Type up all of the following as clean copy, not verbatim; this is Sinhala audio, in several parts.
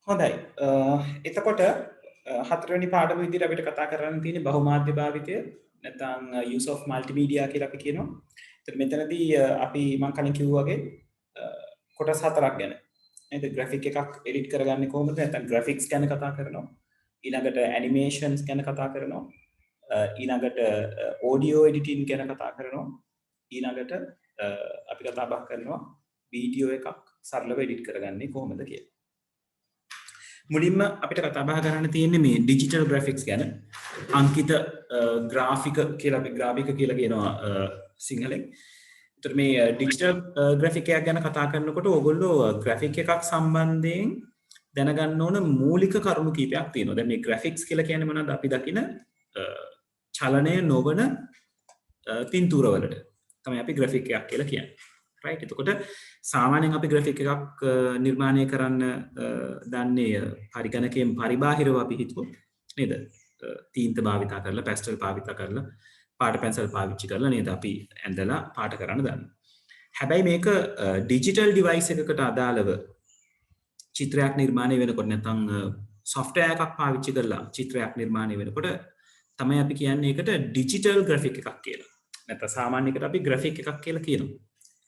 හොඳයි. එතකොට හතරවෙනි පාඩම විදිහට අපිට කතා කරන්න තියෙන්නේ බහුමාධ්‍ය භාවිතය නැත්නම් use of multimedia කියලා අපි කියනවා. එතකොට මෙතනදී අපි මම කලින් කිව්වා වගේ කොටස් හතරක් ගැන. නේද? ග්‍රැෆික් එකක් එඩිට් කරගන්නේ කොහොමද? නැත්නම් ග්‍රැෆික්ස් ගැන කතා කරනවා. ඊළඟට ඇනිමේෂන්ස් ගැන කතා කරනවා. ඊළඟට ඔඩියෝ එඩිටින් ගැන කතා කරනවා. ඊළඟට අපි කතා බහ කරනවා වීඩියෝ එකක් සරලව එඩිට් කරගන්නේ කොහොමද කියලා. මුලින්ම අපිට කතා බහ කරන්න තියෙන්නේ මේ ඩිජිටල් ග්‍රැෆික්ස් ගැන. අංකිත ග්‍රාෆික කියලා අපි ග්‍රාෆික කියලා කියනවා සිංහලෙන්. ඒතර මේ ඩිජිටල් ග්‍රැෆික් එකක් ගැන කතා කරනකොට ඕගොල්ලෝ ග්‍රැෆික් එකක් සම්බන්ධයෙන් දැනගන්න ඕන මූලික කරුණු කීපයක් තියෙනවා. දැන් මේ ග්‍රැෆික්ස් කියලා කියන්නේ මොනවද? අපි දකින චලනය නොවන පින්තූරවලට තමයි අපි ග්‍රැෆික් එකක් කියලා කියන්නේ. රයිට්. එතකොට සාමාන්‍යයෙන් අපි ග්‍රැෆික් එකක් නිර්මාණය කරන්න දන්නේ පරිගණකයෙන් පරිබාහිරව අපි හිතුවොත් නේද? තීන්ත භාවිතා කරලා, පැස්ටල් භාවිතා කරලා, පාට පැන්සල් පාවිච්චි කරලා නේද අපි ඇඳලා පාට කරන්න දන්නේ. හැබැයි මේක ඩිජිටල් ඩිවයිස් එකකට අදාළව චිත්‍රයක් නිර්මාණය වෙනකොට නැත්නම් software එකක් පාවිච්චි කරලා චිත්‍රයක් නිර්මාණය වෙනකොට තමයි අපි කියන්නේ ඒකට ඩිජිටල් ග්‍රැෆික් එකක් කියලා. නැත්නම් සාමාන්‍යයකට අපි ග්‍රැෆික් එකක් කියලා කියනවා.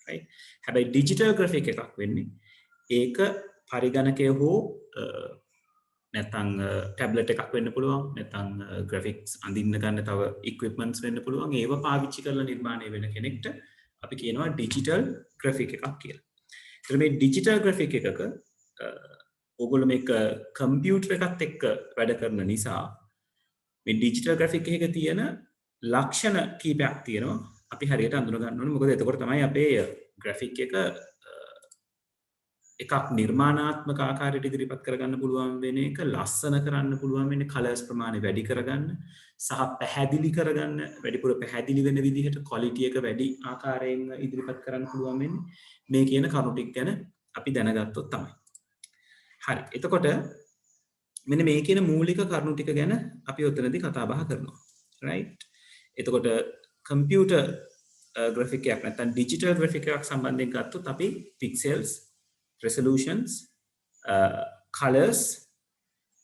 right? හැබැයි ඩිජිටල් ග්‍රැෆික් එකක් වෙන්නේ ඒක පරිගණකය හෝ නැත්නම් ටැබ්ලට් එකක් වෙන්න පුළුවන්, නැත්නම් ග්‍රැෆික්ස් අඳින්න ගන්න තව ඉක්විප්මන්ට්ස් වෙන්න පුළුවන්. ඒව පාවිච්චි කරලා නිර්මාණය වෙන කෙනෙක්ට අපි කියනවා ඩිජිටල් ග්‍රැෆික් එකක් කියලා. ඒතර මේ ඩිජිටල් ග්‍රැෆික් එකක ඔයගොල්ලෝ මේක කම්පියුටර් එකත් එක්ක වැඩ කරන නිසා මේ ඩිජිටල් ග්‍රැෆික් එකක තියෙන ලක්ෂණ කීපයක් තියෙනවා. අපි හරියට අඳුන ගන්න ඕනේ. මොකද එතකොට තමයි අපේ ග්‍රැෆික් එකක් නිර්මාණාත්මක ආකාරයට ඉදිරිපත් කරගන්න පුළුවන් වෙන එක, ලස්සන කරන්න පුළුවන් වෙන්නේ, කලර්ස් ප්‍රමාණය වැඩි කරගන්න සහ පැහැදිලි කරගන්න, වැඩිපුර පැහැදිලි වෙන විදිහට ක්වොලිටි එක වැඩි ආකාරයෙන් ඉදිරිපත් කරන්න පුළුවන් වෙන්නේ මේ කියන කරුණු ටික ගැන අපි දැනගත්තොත් තමයි. හරි. එතකොට මෙන්න මේ කියන මූලික කරුණු ටික ගැන අපි ඔතනදී කතා බහ කරනවා. right? එතකොට කම්පියුටර් ග්‍රැෆික් එකක් නැත්නම් ඩිජිටල් ග්‍රැෆික් එකක් සම්බන්ධයෙන් ගත්තොත් අපි පික්සල්ස්, resolutions, colors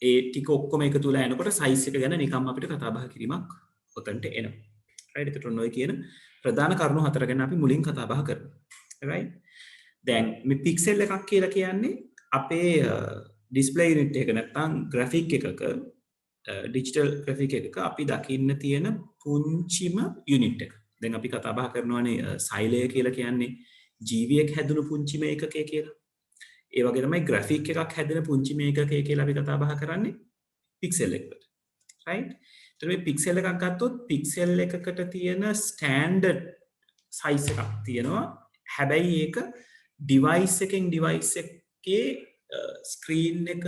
ඒ ටික ඔක්කොම එකතු වෙලා එනකොට size එක ගැන නිකම්ම අපිට කතා බහ කිරීමක් ඔතනට එනවා. right? එතකොට ඔය කියන ප්‍රධාන කරුණු හතර ගැන අපි මුලින් කතා බහ කරමු. right? දැන් මේ පික්සල් එකක් කියලා කියන්නේ අපේ ඩිස්ප්ලේ යුනිට් එක නැත්නම් ග්‍රැෆික් එකක ඩිජිටල් ග්‍රැෆික් එකක අපි දකින්න තියෙන පුංචිම යුනිට් එක. දැන් අපි කතා බහ කරනවානේ සෛලය කියලා කියන්නේ ජීවියෙක් හැදුණු පුංචිම ඒකකය කියලා. ඒ වගේ තමයි ග්‍රැෆික් එකක් හැදෙන පුංචිම ඒකකය කියලා අපි කතා බහ කරන්නේ පික්සල් එකකට. right? එතකොට මේ පික්සල් එකක් ගත්තොත් පික්සල් එකකට තියෙන ස්ටෑන්ඩඩ් සයිස් එකක් තියෙනවා. හැබැයි ඒක ඩිවයිස් එකෙන් ඩිවයිස් එකේ ස්ක්‍රීන් එක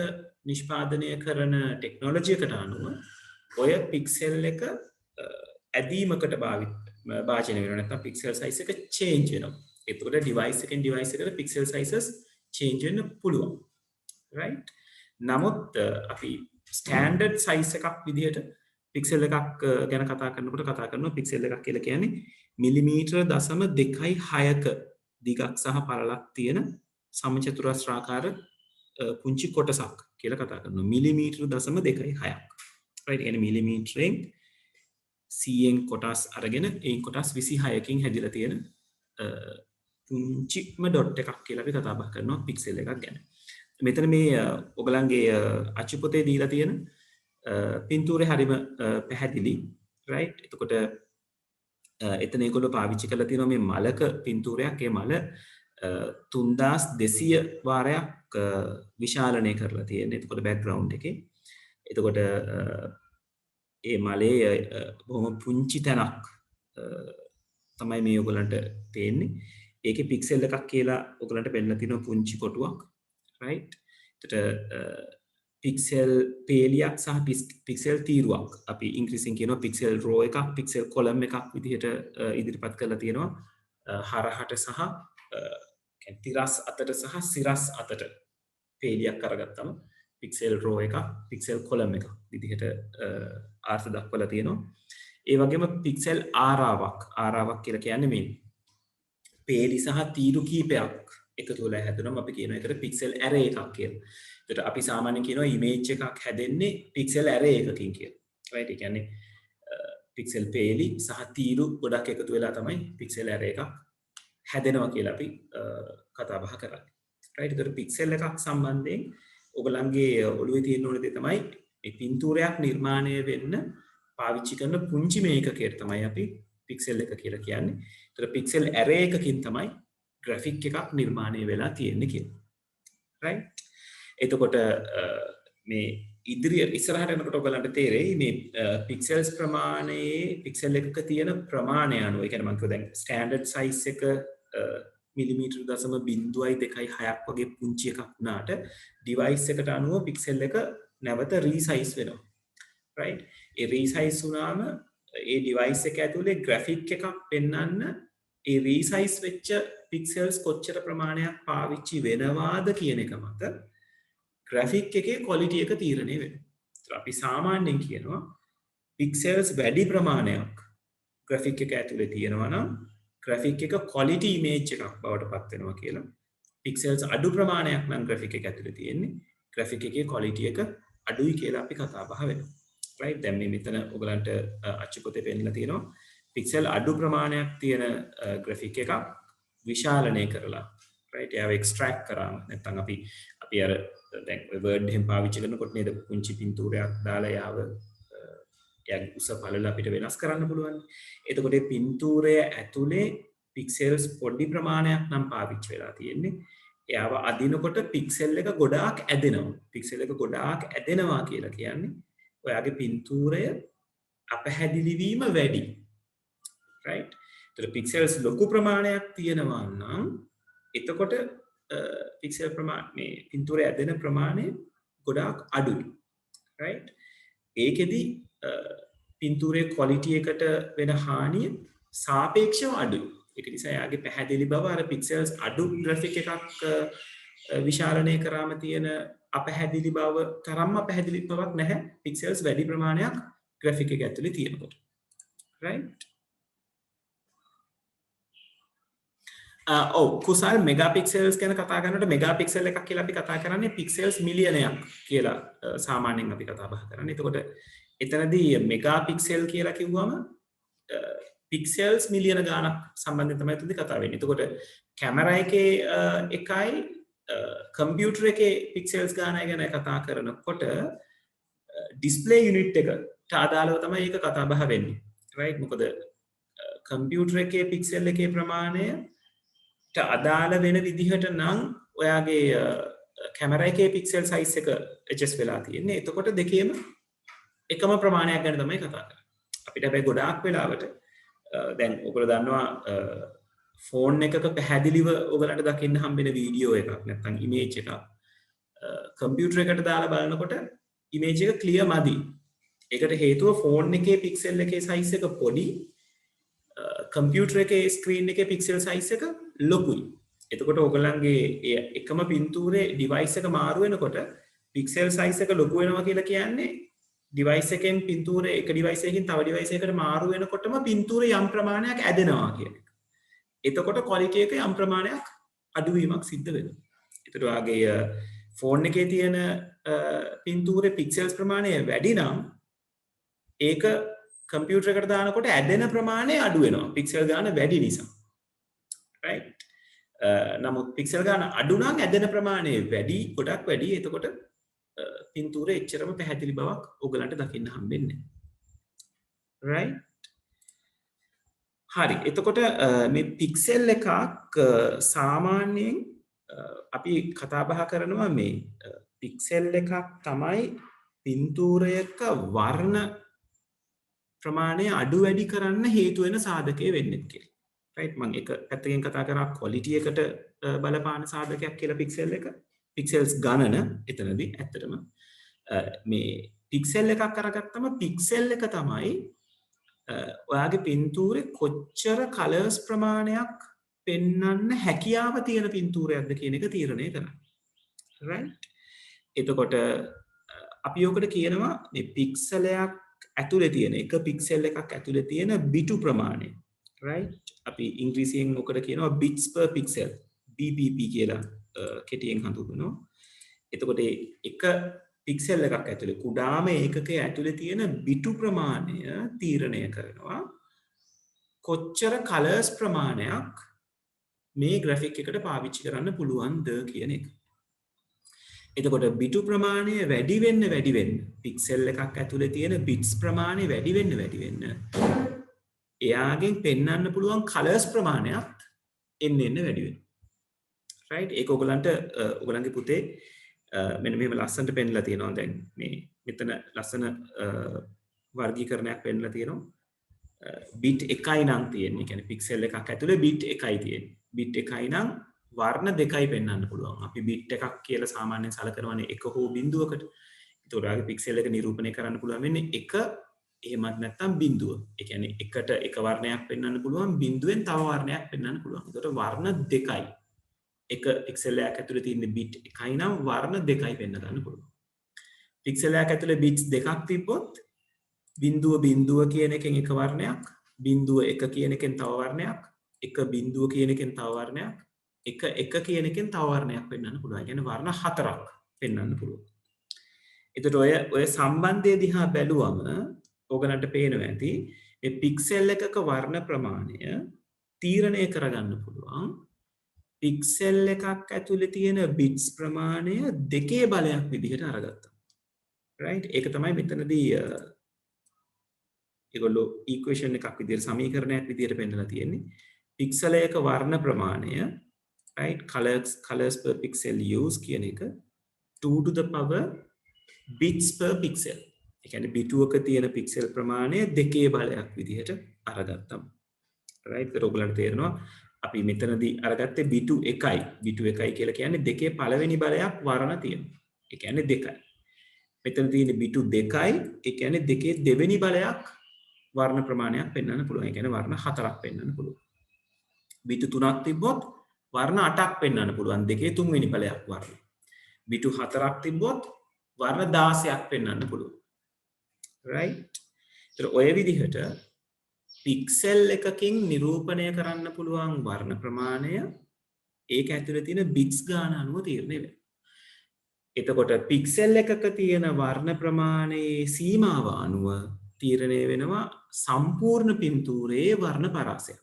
නිෂ්පාදනය කරන ටෙක්නොලොජි එකට අනුව ඔය පික්සල් එක ඇදීමකට භාජනය වෙනවා. නැත්නම් පික්සල් සයිස් එක චේන්ජ් වෙනවා. එතකොට ඩිවයිස් එකෙන් ඩිවයිස් එකට පික්සල් සයිසස් චේන්ජ් වෙන්න පුළුවන්. right? නමුත් අපි ස්ටෑන්ඩඩ් සයිස් එකක් විදිහට පික්සල් එකක් ගැන කතා කරනකොට කතා කරනවා පික්සල් එකක් කියලා කියන්නේ මිලිමීටර 0.26ක දිගක් සහ පළලක් තියෙන සමචතුරස්‍රාකාර පුංචි කොටසක් කියලා කතා කරනවා. මිලිමීටර 0.26ක්. right? يعني මිලිමීටරෙන් 100න් කොටස් අරගෙන ඒ කොටස් 26කින් හැදිලා තියෙන පුංචිම ඩොට් එකක් කියලා අපි කතා බහ කරනවා පික්සල් එකක් ගැන. මෙතන මේ ඔයගලන්ගේ අච්චු පොතේ දීලා තියෙන පින්තූරේ හරිම පැහැදිලි. right? එතකොට එතන ඒගොල්ලෝ පාවිච්චි කරලා තියෙනවා මේ මලක පින්තූරයක්. ඒ මල 3200 වාරයක් විශාලනය කරලා තියෙන්නේ. එතකොට බෑග්ග්‍රවුන්ඩ් එකේ. එතකොට ඒ මලේ බොහොම පුංචි තැනක් තමයි මේ ඔයගලන්ට පේන්නේ. ඒකේ පික්සල් එකක් කියලා ඔයගලන්ට පෙන්නලා තියෙනවා පුංචි කොටුවක්. right? එතකොට පික්සල් පේලියක් සහ පික්සල් තීරුවක් අපි ඉංග්‍රීසියෙන් කියනවා පික්සල් රෝ එකක්, පික්සල් කොලම් එකක් විදිහට ඉදිරිපත් කරලා තියෙනවා. හරහට සහ තිරස් අතට සහ සිරස් අතට පේලියක් අරගත්තම පික්සල් රෝ එකක්, පික්සල් කොලම් එකක් විදිහට අර්ථ දක්වලා තියෙනවා. ඒ වගේම පික්සල් ආරාවක් කියලා කියන්නේ මේ පේලි සහ තීරු කීපයක් එකතු වෙලා හැදුනම අපි කියන එකට පික්සල් ඇරේ එකක් කියලා. එතකොට අපි සාමාන්‍යයෙන් කියනවා image එකක් හැදෙන්නේ pixel array එකකින් කියලා. right? ඒ කියන්නේ pixel පේලි සහ තීරු ගොඩක් එකතු වෙලා තමයි pixel array එකක් හැදෙනවා කියලා අපි කතා බහ කරන්නේ. right? එතකොට pixel එකක් සම්බන්ධයෙන් ඔයගලන්ගේ ඔළුවේ තියෙන ඕන දේ තමයි මේ පින්තූරයක් නිර්මාණය වෙන්න පාවිච්චි කරන පුංචි මේකකයට තමයි අපි pixel එක කියලා කියන්නේ. එතකොට pixel array එකකින් තමයි graphic එකක් නිර්මාණය වෙලා තියෙන්නේ කියලා. right? එතකොට මේ ඉදිරියට ඉස්සරහට යනකොට ඔයගලන්ට තේරෙයි මේ pixels ප්‍රමාණයේ pixel එකක තියෙන ප්‍රමාණය අනුව. ඒ කියන්නේ මම කිව්වා දැන් standard size එක මිලිමීටර් 0.226ක් වගේ පුංචි එකක් වුණාට device එකට අනුව pixel එක නැවත resize වෙනවා. right? ඒ resize වුණාම ඒ device එක ඇතුලේ graphic එකක් පෙන්වන්න ඒ resize වෙච්ච pixels කොච්චර ප්‍රමාණයක් පාවිච්චි වෙනවාද කියන එක මත graphic එකේ quality එක තීරණය වෙනවා. අපි සාමාන්‍යයෙන් කියනවා pixels වැඩි ප්‍රමාණයක් graphic එක ඇතුලේ තියෙනවා නම් graphic එක quality image එකක් බවට පත් වෙනවා කියලා. pixels අඩු ප්‍රමාණයක් නම් graphic එක ඇතුලේ තියෙන්නේ graphic එකේ quality එක අඩුයි කියලා අපි කතා බහ වෙනවා. right? දැන් මේ මෙතන ඔයගලන්ට අච්චු පොතේ පෙන්නලා තියෙනවා pixel අඩු ප්‍රමාණයක් තියෙන graphic එකක් විශාලනය කරලා right? ඒව extract කරාම නැත්නම් අපි අර දැන් word එකෙන් පාවිච්චි කරනකොට නේද පුංචි පින්තූරයක් දාලා යාව යාගේ උස පළල අපිට වෙනස් කරන්න පුළුවන්. එතකොට මේ පින්තූරය ඇතුලේ pixels පොඩි ප්‍රමාණයක් නම් පාවිච්චි වෙලා තියෙන්නේ. එයාව අදිනකොට pixel එක ගොඩාක් ඇදෙනවා. pixel එක ගොඩාක් ඇදෙනවා කියලා කියන්නේ ඔයාගේ පින්තූරය අපහැදිලි වීම වැඩි. right? එතකොට pixels ලොකු ප්‍රමාණයක් තියෙනවා නම් එතකොට pixel ප්‍රමාණය පින්තූරය ඇදෙන ප්‍රමාණය ගොඩාක් අඩුයි. right? ඒකෙදි පින්තූරයේ quality එකට වෙන හානිය සාපේක්ෂව අඩුයි. ඒක නිසා යාගේ පැහැදිලි බව අර pixels අඩු graphic එකක් විශාලනය කරාම තියෙන අපහැදිලි බව තරම්ම පැහැදිලි බවක් නැහැ pixels වැඩි ප්‍රමාණයක් graphic එක ඇතුලේ තියෙනකොට. right? කුසල් මෙගාපික්සල්ස් ගැන කතා කරනකොට මෙගාපික්සල් එකක් කියලා අපි කතා කරන්නේ පික්සල්ස් මිලියනයක් කියලා සාමාන්‍යයෙන් අපි කතා බහ කරන්නේ. එතකොට එතනදී මෙගාපික්සල් කියලා කිව්වම පික්සල්ස් මිලියන ගාණක් සම්බන්ධයෙන් තමයි එතනදී කතා වෙන්නේ. එතකොට කැමරා එකේ එකයි කම්පියුටර් එකේ පික්සල්ස් ගාණය ගැන කතා කරනකොට ඩිස්ප්ලේ යුනිට් එකට අදාළව තමයි ඒක කතා බහ වෙන්නේ. right? මොකද කම්පියුටර් එකේ පික්සල් එකේ ප්‍රමාණය අදාළ වෙන විදිහට නම් ඔයාගේ කැමරා එකේ පික්සල් සයිස් එක ඇඩ්ජස්ට් වෙලා තියෙන්නේ. එතකොට දෙකේම එකම ප්‍රමාණයක් ගැන තමයි කතා කරන්නේ. අපිට හැබැයි ගොඩාක් වෙලාවට දැන් ඔයගොල්ලෝ දන්නවා ෆෝන් එකක පැහැදිලිව ඔයගලන්ට දකින්න හම්බෙන වීඩියෝ එකක් නැත්නම් ඉමේජ් එකක් කම්පියුටර් එකට දාලා බලනකොට ඉමේජ් එක ක්ලියර් මදි. ඒකට හේතුව ෆෝන් එකේ පික්සල් එකේ සයිස් එක පොඩි කම්පියුටර් එකේ ස්ක්‍රීන් එකේ පික්සල් සයිස් එක ලොකුයි. එතකොට ඔයගලන්ගේ එකම පින්තූරේ ඩිවයිස් එක මාරු වෙනකොට පික්සල් සයිස් එක ලොකු වෙනවා කියලා කියන්නේ ඩිවයිස් එකෙන් පින්තූරේ එක ඩිවයිස් එකකින් තව ඩිවයිස් එකකට මාරු වෙනකොටම පින්තූරේ යම් ප්‍රමාණයක් ඇදෙනවා කියන එක. එතකොට ක්වොලිටි එක යම් ප්‍රමාණයක් අඩුවීමක් සිද්ධ වෙනවා. ඒතර වාගේ ෆෝන් එකේ තියෙන පින්තූරේ පික්සල්ස් ප්‍රමාණය වැඩි නම් ඒක කම්පියුටර් එකට දානකොට ඇදෙන ප්‍රමාණය අඩු වෙනවා පික්සල් ගාන වැඩි නිසා. right? නමුත් පික්සල් ගාන අඩු නම් ඇදෙන ප්‍රමාණය වැඩි ගොඩක් වැඩි. එතකොට පින්තූරේ එච්චරම පැහැදිලි බවක් ඔයගලන්ට දකින්න හම්බෙන්නේ නැහැ. right? හරි. එතකොට මේ පික්සල් එකක් සාමාන්‍යයෙන් අපි කතා බහ කරනවා මේ පික්සල් එකක් තමයි පින්තූරයක වර්ණ ප්‍රමාණය අඩු වැඩි කරන්න හේතු වෙන සාධකය වෙන්නේ කියලා. right? මම එක පැත්තකින් කතා කරා quality එකට බලපාන සාධකයක් කියලා පික්සල් එක. පික්සල්ස් ගණන එතනදී ඇත්තටම මේ පික්සල් එකක් අරගත්තම පික්සල් එක තමයි ඔයාගේ පින්තූරේ කොච්චර කලර්ස් ප්‍රමාණයක් පෙන්වන්න හැකියාව තියෙන පින්තූරයක්ද කියන එක තීරණය කරන්නේ. right? එතකොට අපි ඔකට කියනවා මේ පික්සලයක් ඇතුලේ තියෙන එක පික්සල් එකක් ඇතුලේ තියෙන බිටු ප්‍රමාණය. right? අපි ඉංග්‍රීසියෙන් ඔකට කියනවා bits per pixel BPP කියලා කෙටියෙන් හඳුන්වනවා. එතකොට එක පික්සල් එකක් ඇතුලේ කුඩාම ඒකකයේ ඇතුලේ තියෙන බිටු ප්‍රමාණය තීරණය කරනවා කොච්චර කලර්ස් ප්‍රමාණයක් මේ ග්‍රැෆික් එකට පාවිච්චි කරන්න පුළුවන්ද කියන එක. එතකොට බිටු ප්‍රමාණය වැඩි වෙන්න පික්සල් එකක් ඇතුලේ තියෙන බිට්ස් ප්‍රමාණය වැඩි වෙන්න එයාගෙන් පෙන්වන්න පුළුවන් කලර්ස් ප්‍රමාණයක් එන්න වැඩි වෙනවා. right ඒක ඔයගලන්ට ඔයගලන්ගේ පුතේ මෙන්න මෙහෙම ලස්සනට පෙන්නලා තියෙනවා දැන් මේ මෙතන ලස්සන වර්ගීකරණයක් පෙන්නලා තියෙනවා බිට් 1යි නම් තියෙන්නේ. කියන්නේ පික්සල් එකක් ඇතුලේ බිට් 1යි තියෙන්නේ. බිට් 1යි නම් වර්ණ 2යි පෙන්වන්න පුළුවන්. අපි බිට් එකක් කියලා සාමාන්‍යයෙන් සලකනවානේ 1 හෝ බිඳුවකට. ඒතකොට ඔයාගේ පික්සල් එක නිරූපණය කරන්න පුළුවන් වෙන්නේ 1 එහෙමත් නැත්නම් බිඳුව. ඒ කියන්නේ එකට එක වර්ණයක් පෙන්වන්න පුළුවන් බිඳුවෙන් තව වර්ණයක් පෙන්වන්න පුළුවන්. ඒතකොට වර්ණ 2යි. එක පික්සල් එකක් ඇතුලේ තියෙන බිට් 1යි නම් වර්ණ 2යි පෙන්ව ගන්න පුළුවන්. පික්සල් එකක් ඇතුලේ බිට්ස් දෙකක් තිබ්බොත් බිඳුව කියන එකෙන් එක වර්ණයක්, බිඳුව 1 කියන එකෙන් තව වර්ණයක්, එක බිඳුව කියන එකෙන් තව වර්ණයක්, එක කියන එකෙන් තව වර්ණයක් පෙන්වන්න පුළුවන්. ඒ කියන්නේ වර්ණ 4ක් පෙන්වන්න පුළුවන්. එතකොට ඔය සම්බන්ධය දිහා බැලුවම ඕගලන්ට පේනවා ඇති මේ පික්සල් එකක වර්ණ ප්‍රමාණය තීරණය කරගන්න පුළුවන් පික්සල් එකක් ඇතුලේ තියෙන බිට්ස් ප්‍රමාණය 2 බලයක් විදිහට අරගත්තා. right ඒක තමයි මෙතනදී ඒගොල්ලෝ ඉක්වේෂන් එකක් විදිහට සමීකරණයක් විදිහට පෙන්නලා තියෙන්නේ. පික්සල එක වර්ණ ප්‍රමාණය right colors per pixel use කියන එක 2 to the power bits per pixel. ඒ කියන්නේ බිටුවක තියෙන පික්සල් ප්‍රමාණය 2 බලයක් විදිහට අරගත්තා. right ඒක ඔයගලන්ට තේරෙනවා අපි මෙතනදී අරගත්තේ බිටු 1යි. බිටු 1යි කියලා කියන්නේ 2 පළවෙනි බලයක් වර්ණ තියෙනවා. ඒ කියන්නේ 2යි. මෙතන තියෙන බිටු 2යි. ඒ කියන්නේ 2 දෙවෙනි බලයක් වර්ණ ප්‍රමාණයක් පෙන්වන්න පුළුවන්. ඒ කියන්නේ වර්ණ 4ක් පෙන්වන්න පුළුවන්. බිටු 3ක් තිබ්බොත් වර්ණ 8ක් පෙන්වන්න පුළුවන්. 2 තුන්වෙනි බලයක් වර්ණ. බිටු 4ක් තිබ්බොත් වර්ණ 16ක් පෙන්වන්න පුළුවන්. right? ඒතර ඔය විදිහට පික්සල් එකකින් නිරූපණය කරන්න පුළුවන් වර්ණ ප්‍රමාණය ඒක ඇතුලේ තියෙන බිට්ස් ගාන අනුව තීරණය වෙනවා. එතකොට පික්සල් එකක තියෙන වර්ණ ප්‍රමාණයේ සීමාව අනුව තීරණය වෙනවා සම්පූර්ණ පින්තූරයේ වර්ණ පරාසය.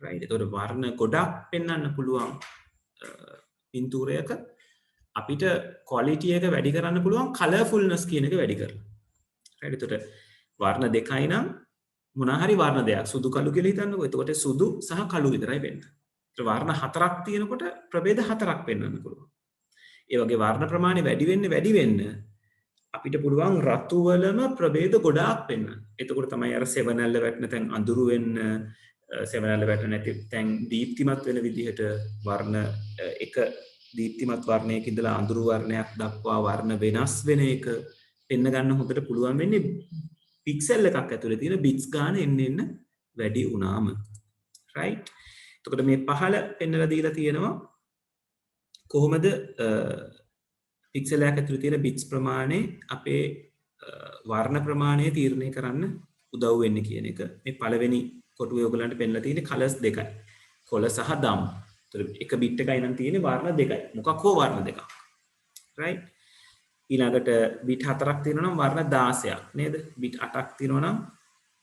right එතකොට වර්ණ ගොඩක් පෙන්වන්න පුළුවන් පින්තූරයක අපිට quality එක වැඩි කරන්න පුළුවන් colorfulness කියන එක වැඩි කරලා. right එතකොට වර්ණ 2යි නම් මොනවා හරි වර්ණ දෙයක් සුදු කළු කියලා හිතන්නකෝ. එතකොට සුදු සහ කළු විතරයි වෙන්නේ. ඒතර වර්ණ 4ක් තියෙනකොට ප්‍රභේද 4ක් පෙන්වන්න පුළුවන්. ඒ වගේ වර්ණ ප්‍රමාණය වැඩි වෙන්න අපිට පුළුවන් රතු වලම ප්‍රභේද ගොඩාක් පෙන්වන්න. එතකොට තමයි අර සෙවනැල්ල වැටෙන තැන් අඳුරු වෙන්න, සෙවනැල්ල වැටෙන නැති තැන් දීප්තිමත් වෙන විදිහට වර්ණ එක දීප්තිමත් වර්ණයක ඉඳලා අඳුරු වර්ණයක් දක්වා වර්ණ වෙනස් වෙන එක පෙන්න ගන්න හොඳට පුළුවන් වෙන්නේ පික්සල් එකක් ඇතුලේ තියෙන බිට්ස් ගාන එන්න වැඩි වුණාම. right එතකොට මේ පහළ පෙන්නලා දීලා තියෙනවා කොහොමද පික්සල් එකක් ඇතුලේ තියෙන බිට්ස් ප්‍රමාණය අපේ වර්ණ ප්‍රමාණය තීරණය කරන්න උදව් වෙන්නේ කියන එක. මේ පළවෙනි කොටුවේ ඔයගලන්ට පෙන්නලා තියෙන්නේ කලර්ස් දෙකයි. කොළ සහ දම්. එතකොට එක බිට් එකයි නම් තියෙන්නේ වර්ණ දෙකයි. මොකක් හෝ වර්ණ දෙකක්. right ඊළඟට බිට් 4ක් තියෙනවා නම් වර්ණ 16ක් නේද? බිට් 8ක් තියෙනවා නම්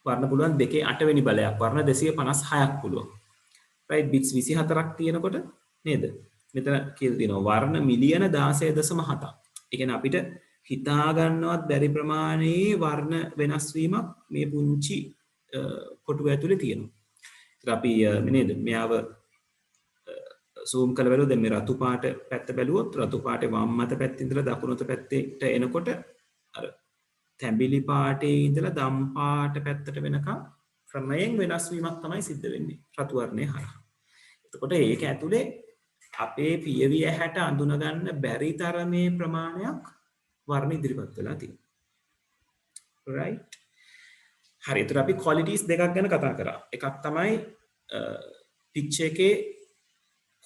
වර්ණ පුළුවන් 2 8 වෙනි බලයක් වර්ණ 256ක් පුළුවන්. right බිට්ස් 24ක් තියෙනකොට නේද? මෙතන කියලා තියෙනවා වර්ණ මිලියන 16.7ක්. ඒ කියන්නේ අපිට හිතා ගන්නවත් බැරි ප්‍රමාණයේ වර්ණ වෙනස් වීමක් මේ පුංචි කොටුව ඇතුලේ තියෙනවා. ඒත් අපි නේද මෙයාව zoom කරලා බලුවොත් දැන් මේ රතු පාට පැත්ත බැලුවොත් රතු පාටේ වම් අත පැත්තේ ඉඳලා දකුණු අත පැත්තට එනකොට අර තැඹිලි පාටේ ඉඳලා දම් පාට පැත්තට වෙනකම් ක්‍රමයෙන් වෙනස් වීමක් තමයි සිද්ධ වෙන්නේ රතු වර්ණය හරහා. එතකොට ඒක ඇතුලේ අපේ පියවි ඇහැට අඳුන ගන්න බැරි තරමේ ප්‍රමාණයක් වර්ණ ඉදිරිපත් වෙලා තියෙනවා. right හරි ඒතර අපි qualities දෙකක් ගැන කතා කරා. එකක් තමයි picture එකේ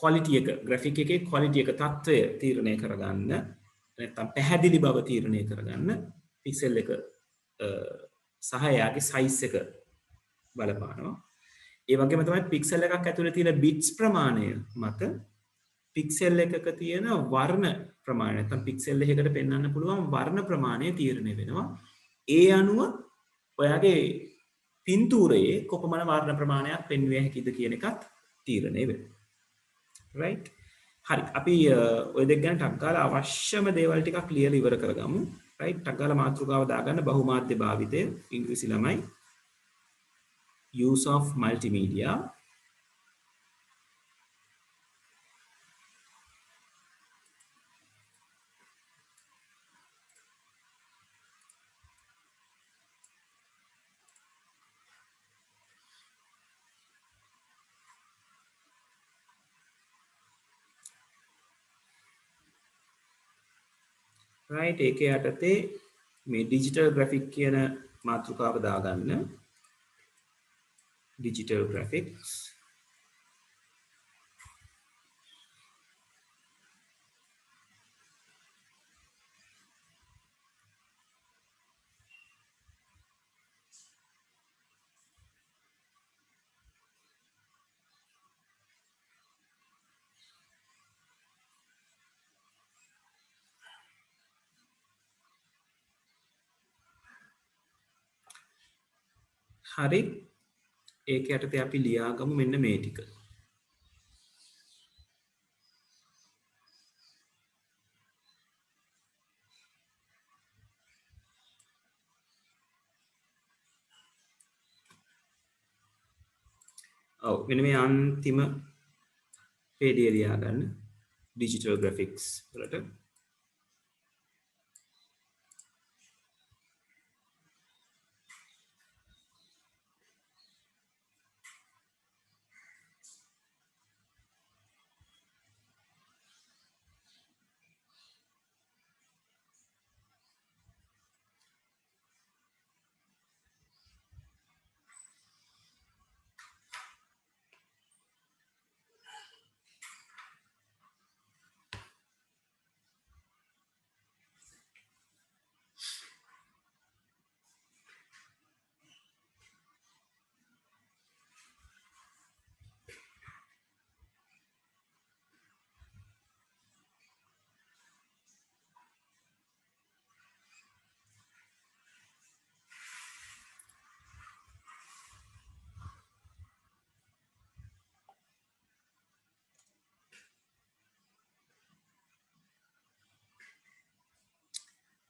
quality එක graphic එකේ quality එක තත්ත්වය තීරණය කරගන්න නැත්නම් පැහැදිලි බව තීරණය කරගන්න pixel එක සහ එයාගේ size එක බලපානවා. ඒ වගේම තමයි pixel එකක් ඇතුලේ තියෙන bits ප්‍රමාණය මත පික්සෙල් එකක තියෙන වර්ණ ප්‍රමාණය නැත්නම් පික්සෙල් එකකට පෙන්වන්න පුළුවන් වර්ණ ප්‍රමාණය තීරණය වෙනවා. ඒ අනුව ඔයාගේ පින්තූරයේ කොපමණ වර්ණ ප්‍රමාණයක් පෙන්විය හැකිද කියන එකත් තීරණය වෙනවා. right? හරි. අපි ඔය දෙක ගැන ටක් ගාලා අවශ්‍යම දේවල් ටිකක් ක්ලියර් ඉවර කරගමු. right? ටක් ගාලා මාතෘකාව දාගන්න බහුමාධ්‍ය භාවිතය ඉංග්‍රීසි ළමයි use of multimedia. right? ඒකේ යටතේ මේ digital graphic කියන මාතෘකාව දාගන්න. digital graphics. හරි. ඒක යටතේ අපි ලියාගමු මෙන්න මේ ටික. ඔව් මෙන්න මේ අන්තිම පේඩිය ලියාගන්න digital graphics වලට.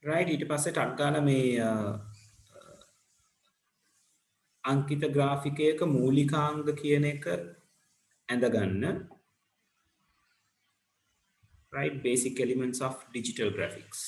right ඊට පස්සේ ටක් ගාලා මේ අංකිත ග්‍රාෆිකයක මූලිකාංග කියන එක ඇඳගන්න. right? Basic elements of digital graphics.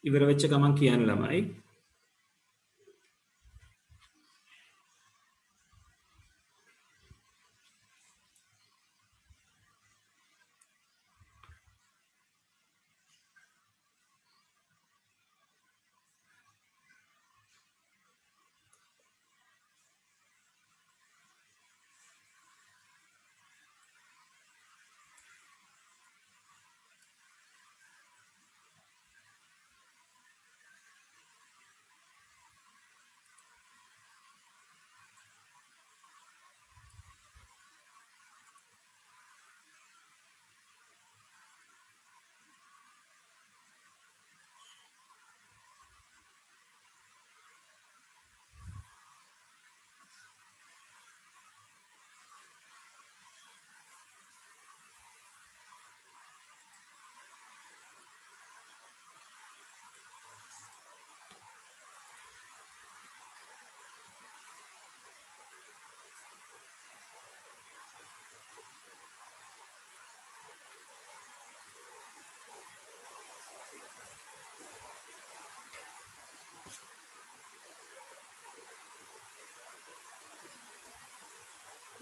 ඉවර වෙච්ච ගමන් කියන්න ළමයි.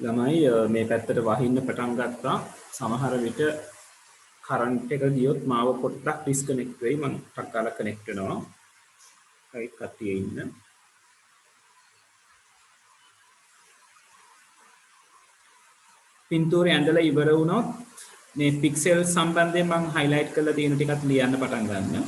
ළමයි මේ පැත්තට වහින්න පටන් ගත්තා. සමහර විට කරන්ට් එක ගියොත් මාව පොඩ්ඩක් ඩිස්කනෙක්ට් වෙයි. මම ටක් ගාලා කනෙක්ට් වෙනවා. රයිට් කට්ටිය ඉන්න. පින්තූරේ ඇඳලා ඉවර වුණොත් මේ පික්සල් සම්බන්ධයෙන් මම highlight කරලා තියෙන ටිකත් ලියන්න පටන් ගන්න.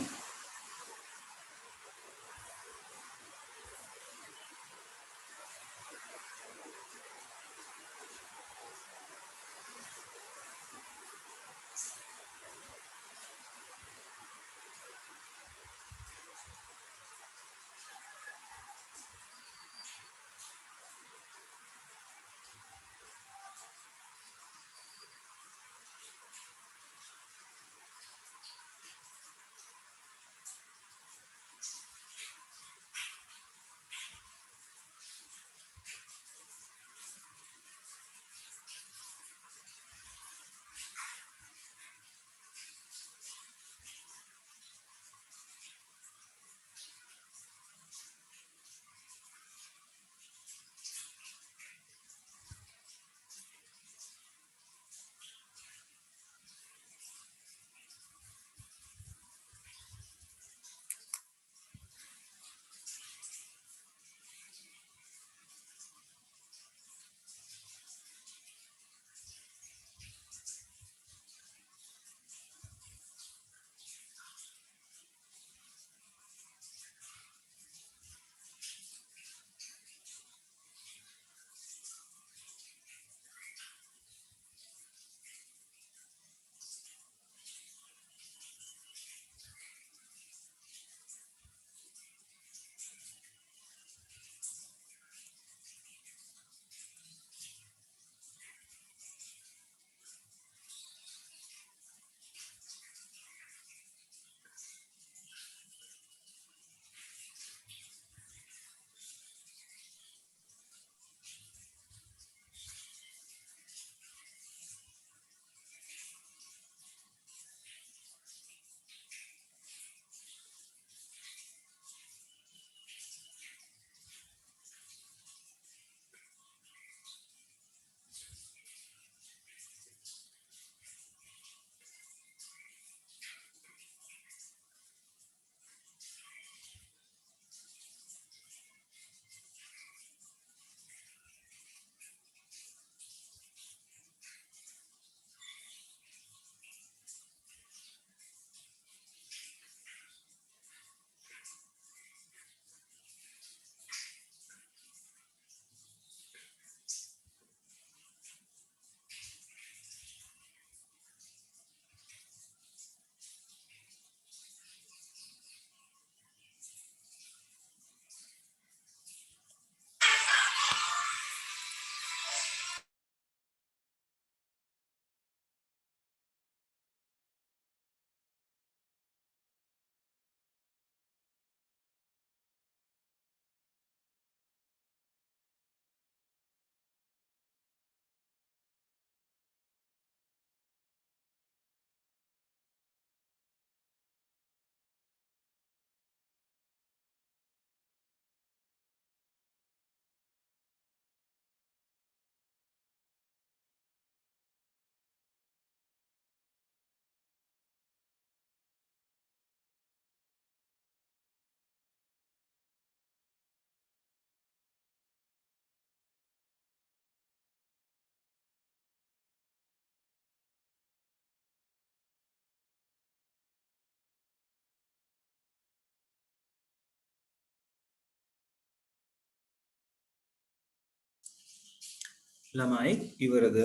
ළමයි ඉවරද?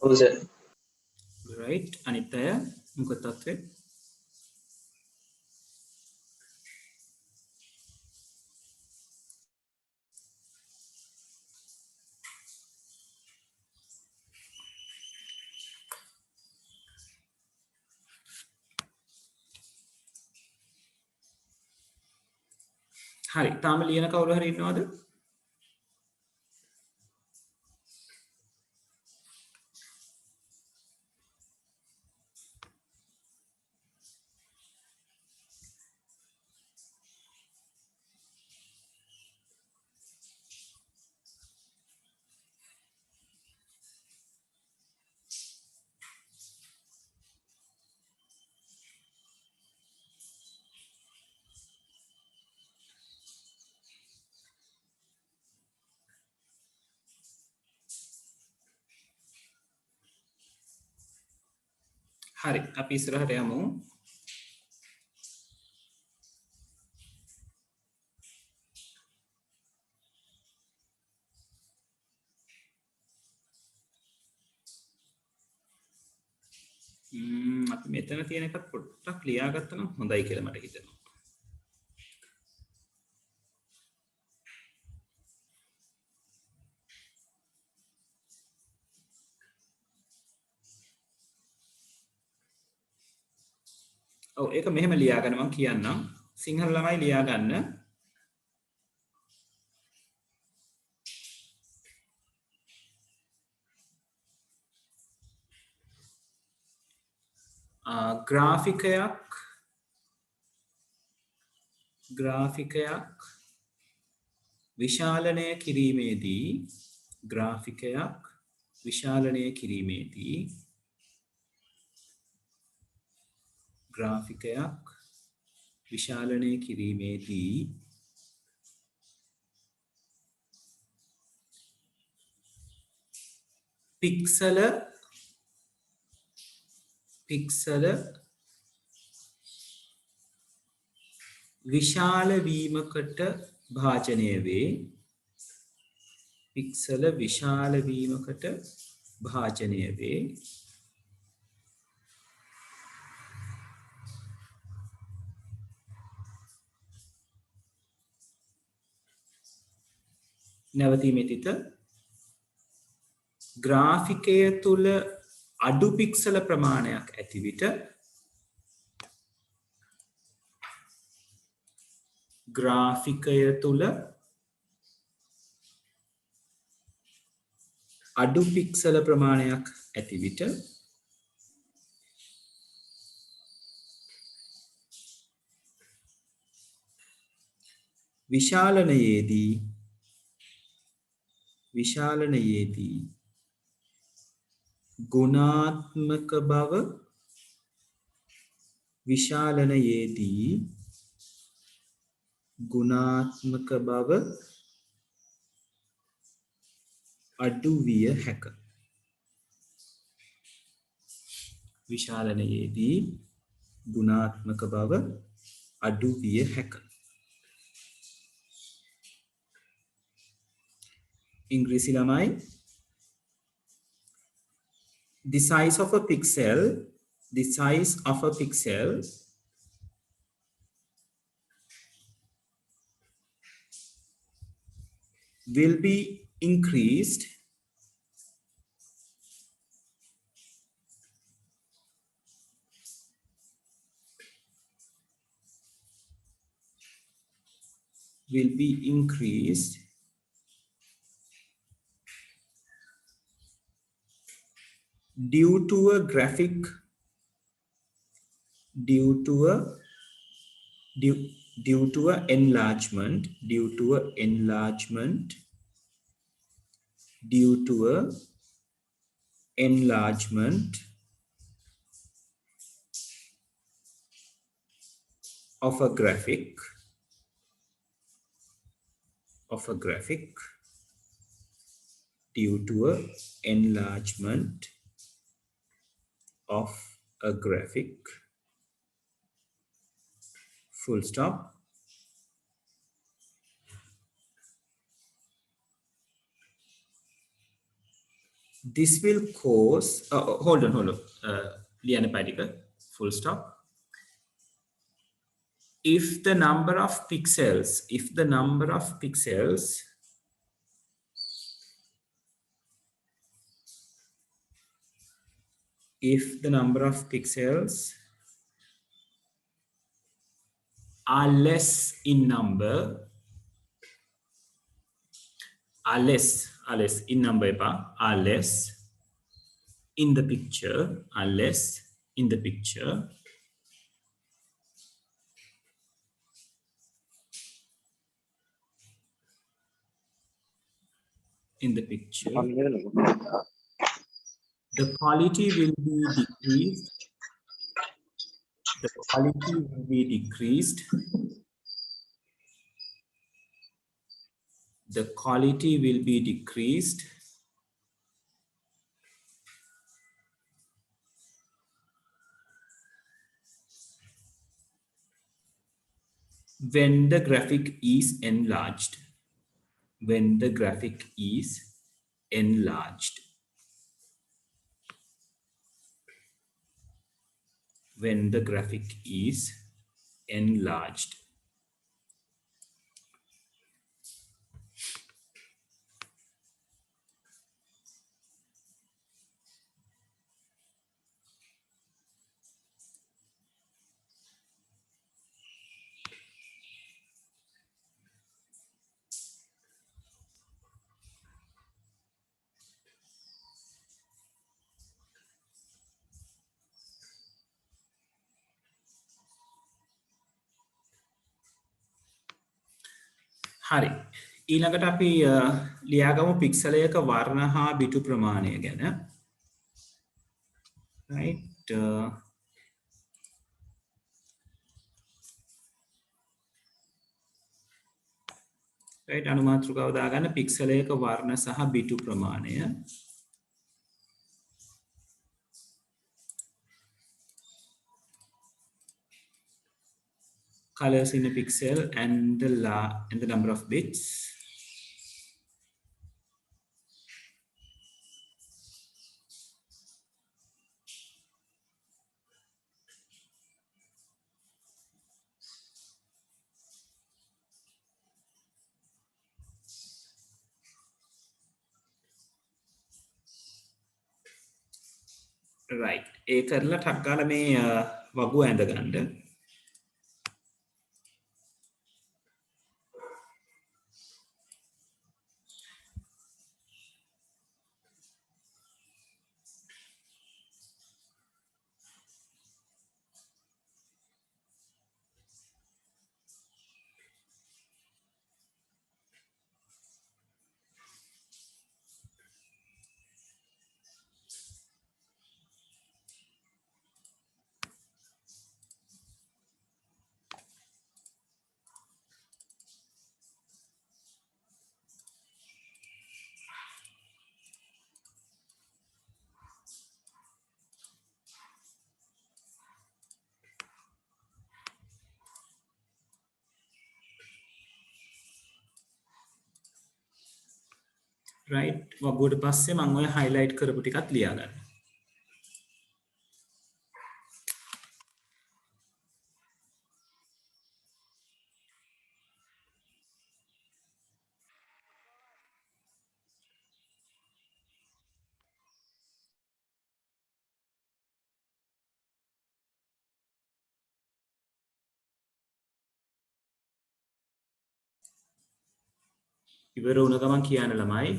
ඔව් සර්. රයිට්. අනිත් අය මොකද තත්ත්වය? හරි. තාම ලියන කවුරු හරි ඉන්නවද? හරි අපි ඉස්සරහට යමු. අපි මෙතන තියෙන එකත් පොඩ්ඩක් ලියාගත්තා නම් හොඳයි කියලා මට හිතෙනවා. ඔව් ඒක මෙහෙම ලියාගන්න මම කියන්නම්. සිංහල ළමයි ලියාගන්න. ග්‍රාෆිකයක් විශාලනය කිරීමේදී පික්සල විශාල වීමකට භාජනය වේ. පික්සල විශාල වීමකට භාජනය වේ. නැවතීමේ තිත ග්‍රාෆිකය තුල අඩු පික්සල ප්‍රමාණයක් ඇති විට ග්‍රාෆිකය තුල අඩු පික්සල ප්‍රමාණයක් ඇති විට විශාලනයේදී ගුණාත්මක බව අඩු විය හැක. විශාලනයේදී ගුණාත්මක බව අඩු විය හැක. ඉංග්‍රීසි ළමයි the size of a pixel will be increased due to a enlargement of a graphic full stop. This will cause hold on ලියන්න පැටික full stop. If the number of pixels are less in number are less in the picture the quality will be decreased. The quality will be decreased. when the graphic is enlarged. When the graphic is enlarged. When the graphic is enlarged. හරි. ඊළඟට අපි ලියාගමු පික්සලයක වර්ණ හා බිටු ප්‍රමාණය ගැන. right right අනුමාත්‍රිකාව දාගන්න පික්සලයක වර්ණ සහ බිටු ප්‍රමාණය. colors in a pixel and the number of bits. right ඒ කරලා ටක් ගාලා මේ වගුව ඇඳ ගන්න. right වගුවට පස්සේ මම ඔය highlight කරපු ටිකත් ලියා ගන්න. ඉවර වුණ ගමන් කියන්න ළමයි.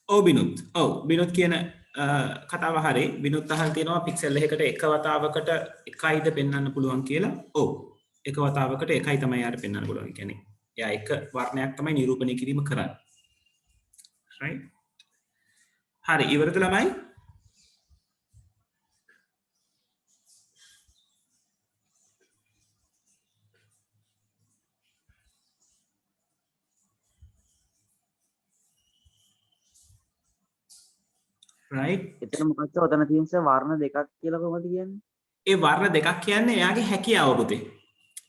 ඔව් බිනුත්. ඔව් බිනුත් කියන කතාව හරි. බිනුත් අහලා තියෙනවා පික්සල් එකකට එක වතාවකට එකයිද පෙන්වන්න පුළුවන් කියලා. ඔව්. එක වතාවකට එකයි තමයි යාට පෙන්වන්න පුළුවන්. කියන්නේ එයා එක වර්ණයක් තමයි නිරූපණය කිරීම කරන්නේ. right? හරි ඉවරද ළමයි? right? එතන මොකක්ද ඔතන තියෙන වර්ණ දෙකක් කියලා කොහොමද කියන්නේ? ඒ වර්ණ දෙකක් කියන්නේ එයාගේ හැකියාව පුතේ.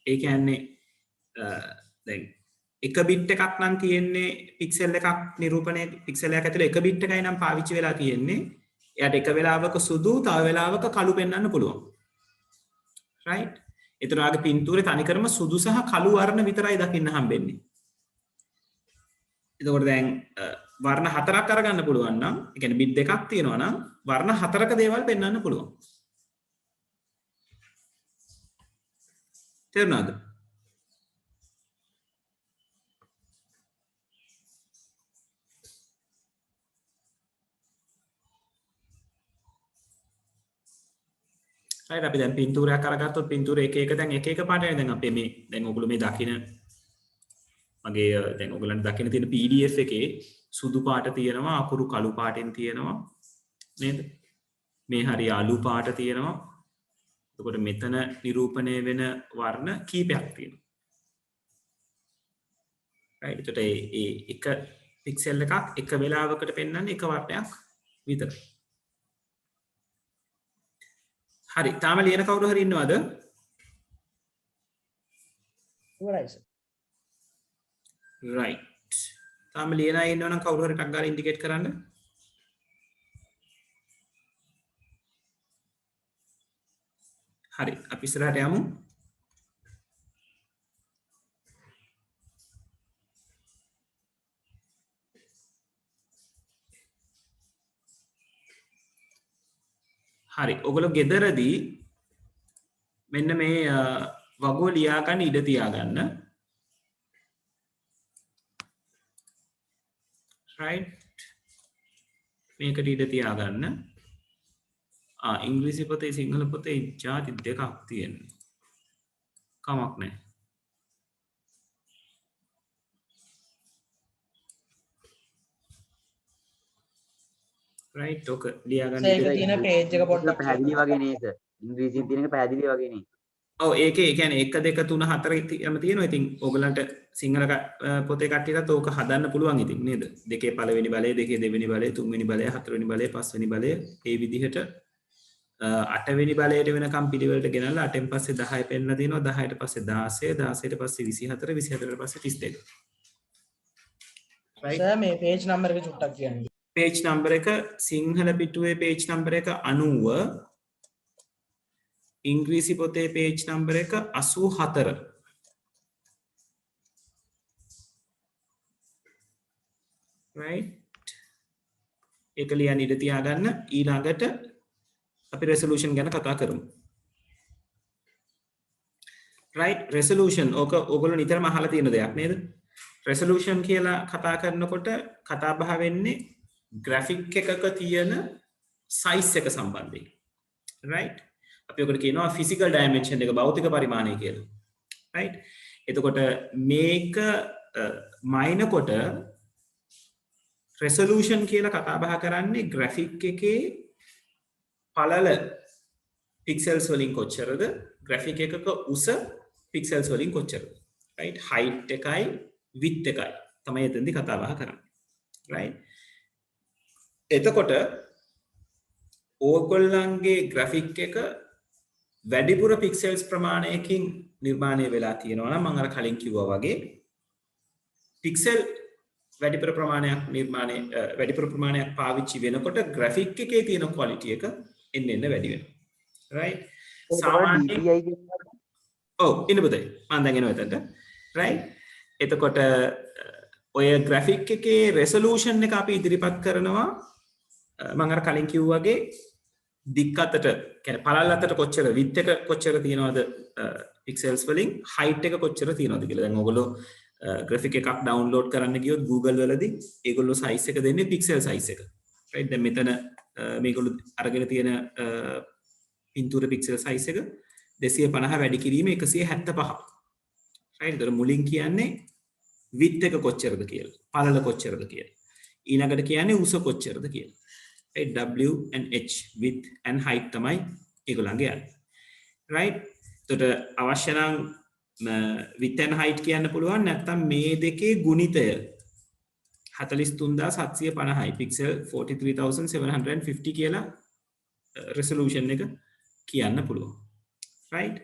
ඒ කියන්නේ දැන් එක බිට් එකක් නම් තියෙන්නේ පික්සල් එකක් නිරූපණය පික්සල් එකක් ඇතුලේ එක බිට් එකයි නම් පාවිච්චි වෙලා තියෙන්නේ. එයාට එක වෙලාවක සුදු තව වෙලාවක කළු පෙන්වන්න පුළුවන්. right? ඒතර ආගේ පින්තූරේ තනිකරම සුදු සහ කළු වර්ණ විතරයි දකින්න හම්බෙන්නේ. එතකොට දැන් වර්ණ හතරක් අරගන්න පුළුවන් නම් ඒ කියන්නේ බිට් දෙකක් තියෙනවා නම් වර්ණ හතරක දේවල් පෙන්වන්න පුළුවන්. තේරුණාද? right අපි දැන් පින්තූරයක් අරගත්තොත් පින්තූරේ එක එක දැන් එක එක පාටනේ දැන් අපේ මේ දැන් ඔයගොල්ලෝ මේ දකින මගේ දැන් ඔයගොල්ලන්ට දකින්න තියෙන PDF එකේ සුදු පාට තියෙනවා අකුරු කළු පාටෙන් තියෙනවා නේද මේ හරිය අලු පාට තියෙනවා එතකොට මෙතන නිරූපණය වෙන වර්ණ කීපයක් තියෙනවා right එතකොට ඒ එක පික්සල් එකක් එක වෙලාවකට පෙන්වන්නේ එක වර්ණයක් විතරයි හරි තාම ලියන කවුරු හරි ඉන්නවද ඉවරයි සර් right තාම ලියන අය ඉන්නවනම් කවුරු හරි ටක් ගාලා ඉන්ඩිකේට් කරන්න හරි අපි ඉස්සරහට යමු හරි ඔයගොල්ලෝ ගෙදරදී මෙන්න මේ වගුව ලියා ගන්න ඉඩ තියාගන්න right මේකට ඉඩ තියාගන්න ඉංග්‍රීසි පොතේ සිංහල පොතේ ಜಾති දෙකක් තියෙනවා කමක් නැහැ right ඔක ලියා ගන්න ඒක තියෙන page එක පොඩ්ඩක් පැහැදිලි වගේ නේද ඉංග්‍රීසියෙන් තියෙන එක පැහැදිලි වගේ නේ ඔව් ඒකේ ඒ කියන්නේ 1 2 3 4 යම තියෙනවා ඉතින් ඕගලන්ට සිංහල පොතේ කට්ටියටත් ඕක හදන්න පුළුවන් ඉතින් නේද දෙකේ පළවෙනි බලය දෙකේ දෙවෙනි බලය තුන්වෙනි බලය හතරවෙනි බලය පස්වෙනි බලය ඒ විදිහට අටවෙනි බලයට වෙනකම් පිළිවෙලට ගෙනල්ලා 8න් පස්සේ 10 පෙන්නලා දිනවා 10ට පස්සේ 16 16ට පස්සේ 24 24ට පස්සේ 32 right සර් මේ page number එක චුට්ටක් කියන්න page number එක සිංහල පිටුවේ page number එක 90 ඉංග්‍රීසි පොතේ page number එක 84 right ඒක ලියන්න ඉඩ තියාගන්න ඊළඟට අපි resolution ගැන කතා කරමු right resolution ඕක ඕගොල්ලෝ නිතරම අහලා තියෙන දෙයක් නේද resolution කියලා කතා කරනකොට කතා බහ වෙන්නේ graphic එකක තියෙන size එක සම්බන්ධයෙන් right අපි ඔකට කියනවා physical dimension එක භෞතික පරිමාණය කියලා right එතකොට මේක මයිනකොට resolution කියලා කතා බහ කරන්නේ graphic එකේ පළල pixels වලින් කොච්චරද graphic එකක උස pixels වලින් කොච්චරද right height එකයි width එකයි තමයි එතෙන්දී කතා බහ කරන්නේ right එතකොට ඕගොල්ලන්ගේ graphic එක වැඩිපුර pixels ප්‍රමාණයකින් නිර්මාණය වෙලා තියෙනවා නම් මම අර කලින් කිව්වා වගේ pixel වැඩිපුර ප්‍රමාණයක් නිර්මාණය වැඩිපුර ප්‍රමාණයක් පාවිච්චි වෙනකොට graphic එකේ තියෙන quality එක එන්න වැඩි වෙනවා right සාමාන්‍යයෙන් ඔව් ඉන්න පුතේ මම දැන් එනවා එතනට right එතකොට ඔය graphic එකේ resolution එක අපි ඉදිරිපත් කරනවා මම අර කලින් කිව්වා වගේ දික් අතට කියන්නේ පළල් අතට කොච්චර width එක කොච්චර තියනවද pixels වලින් height එක කොච්චර තියනවද කියලා දැන් ඔයගොල්ලෝ graphic එකක් download කරන්න ගියොත් Google වලදී ඒගොල්ලෝ size එක දෙන්නේ pixel size එක. right? දැන් මෙතන මේගොල්ලෝ අරගෙන තියෙන පින්තූර pixel size එක 250 වැඩි කිරීම 175. right? ඒතර මුලින් කියන්නේ width එක කොච්චරද කියලා. පළල කොච්චරද කියලා. ඊළඟට කියන්නේ උස කොච්චරද කියලා. right? W and H, width and height තමයි ඒගොල්ලන්ගේ යන්නේ. right? එතකොට අවශ්‍ය නම් width and height කියන්න පුළුවන් නැත්නම් මේ දෙකේ ගුණිතය 43750යි pixel 43750 කියලා resolution එක කියන්න පුළුවන්. right?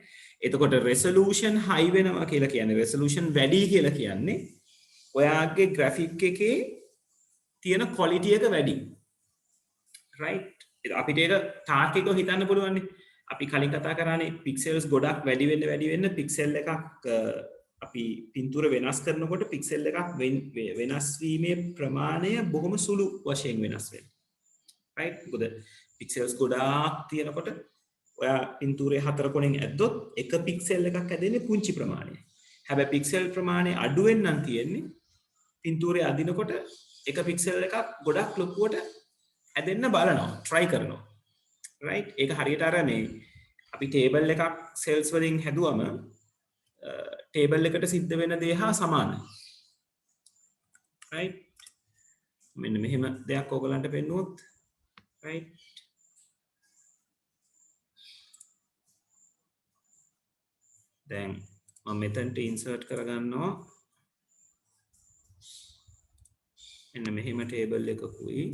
එතකොට resolution high වෙනවා කියලා කියන්නේ resolution වැඩි කියලා කියන්නේ ඔයාගේ graphic එකේ තියෙන quality එක වැඩි. right? අපිට ඒක තාක් එක හිතන්න පුළුවන් නේ. අපි කලින් කතා කරානේ pixels ගොඩක් වැඩි වෙන්න pixel එකක් අපි පින්තූර වෙනස් කරනකොට pixel එකක් වෙනස් වීමේ ප්‍රමාණය බොහොම සුළු වශයෙන් වෙනස් වෙනවා. right? මොකද pixels ගොඩාක් තියෙනකොට ඔයා පින්තූරේ හතර කොනෙන් ඇද්දොත් එක pixel එකක් ඇදෙන්නේ පුංචි ප්‍රමාණයයි. හැබැයි pixel ප්‍රමාණය අඩු වෙන්නම් තියෙන්නේ පින්තූරේ අදිනකොට එක pixel එකක් ගොඩක් ලොකුවට ඇදෙන්න බලනවා, try කරනවා. right? ඒක හරියට අර මේ අපි table එකක් cells වලින් හැදුවම table එකට සිද්ධ වෙන දේ හා සමානයි. right? මෙන්න මෙහෙම දෙයක් ඕගලන්ට පෙන්නුවොත් right? දැන් මම මෙතනට insert කරගන්නවා මෙන්න මෙහෙම table එකකුයි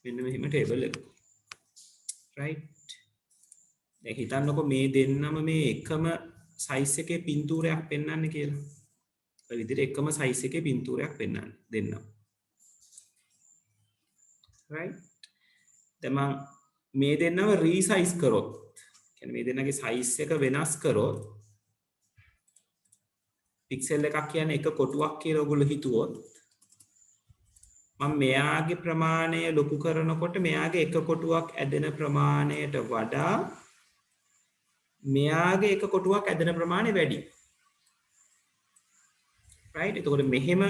මෙන්න මෙහෙම table එක. right? දැන් හිතන්නකො මේ දෙන්නම මේ එකම size එකේ පින්තූරයක් පෙන්වන්නේ කියලා. ඔය විදිහට එකම size එකේ පින්තූරයක් පෙන්වන්නේ දෙන්නම. right? දැන් මම මේ දෙන්නම resize කරොත් කියන්නේ මේ දෙන්නගේ size එක වෙනස් කරොත් pixel එකක් කියන්නේ එක කොටුවක් කියලා ඔයගොල්ලෝ හිතුවොත් මම මෙයාගේ ප්‍රමාණය ලොකු කරනකොට මෙයාගේ එක කොටුවක් ඇදෙන ප්‍රමාණයට වඩා මෙයාගේ එක කොටුවක් ඇදෙන ප්‍රමාණය වැඩි. right? එතකොට මෙහෙම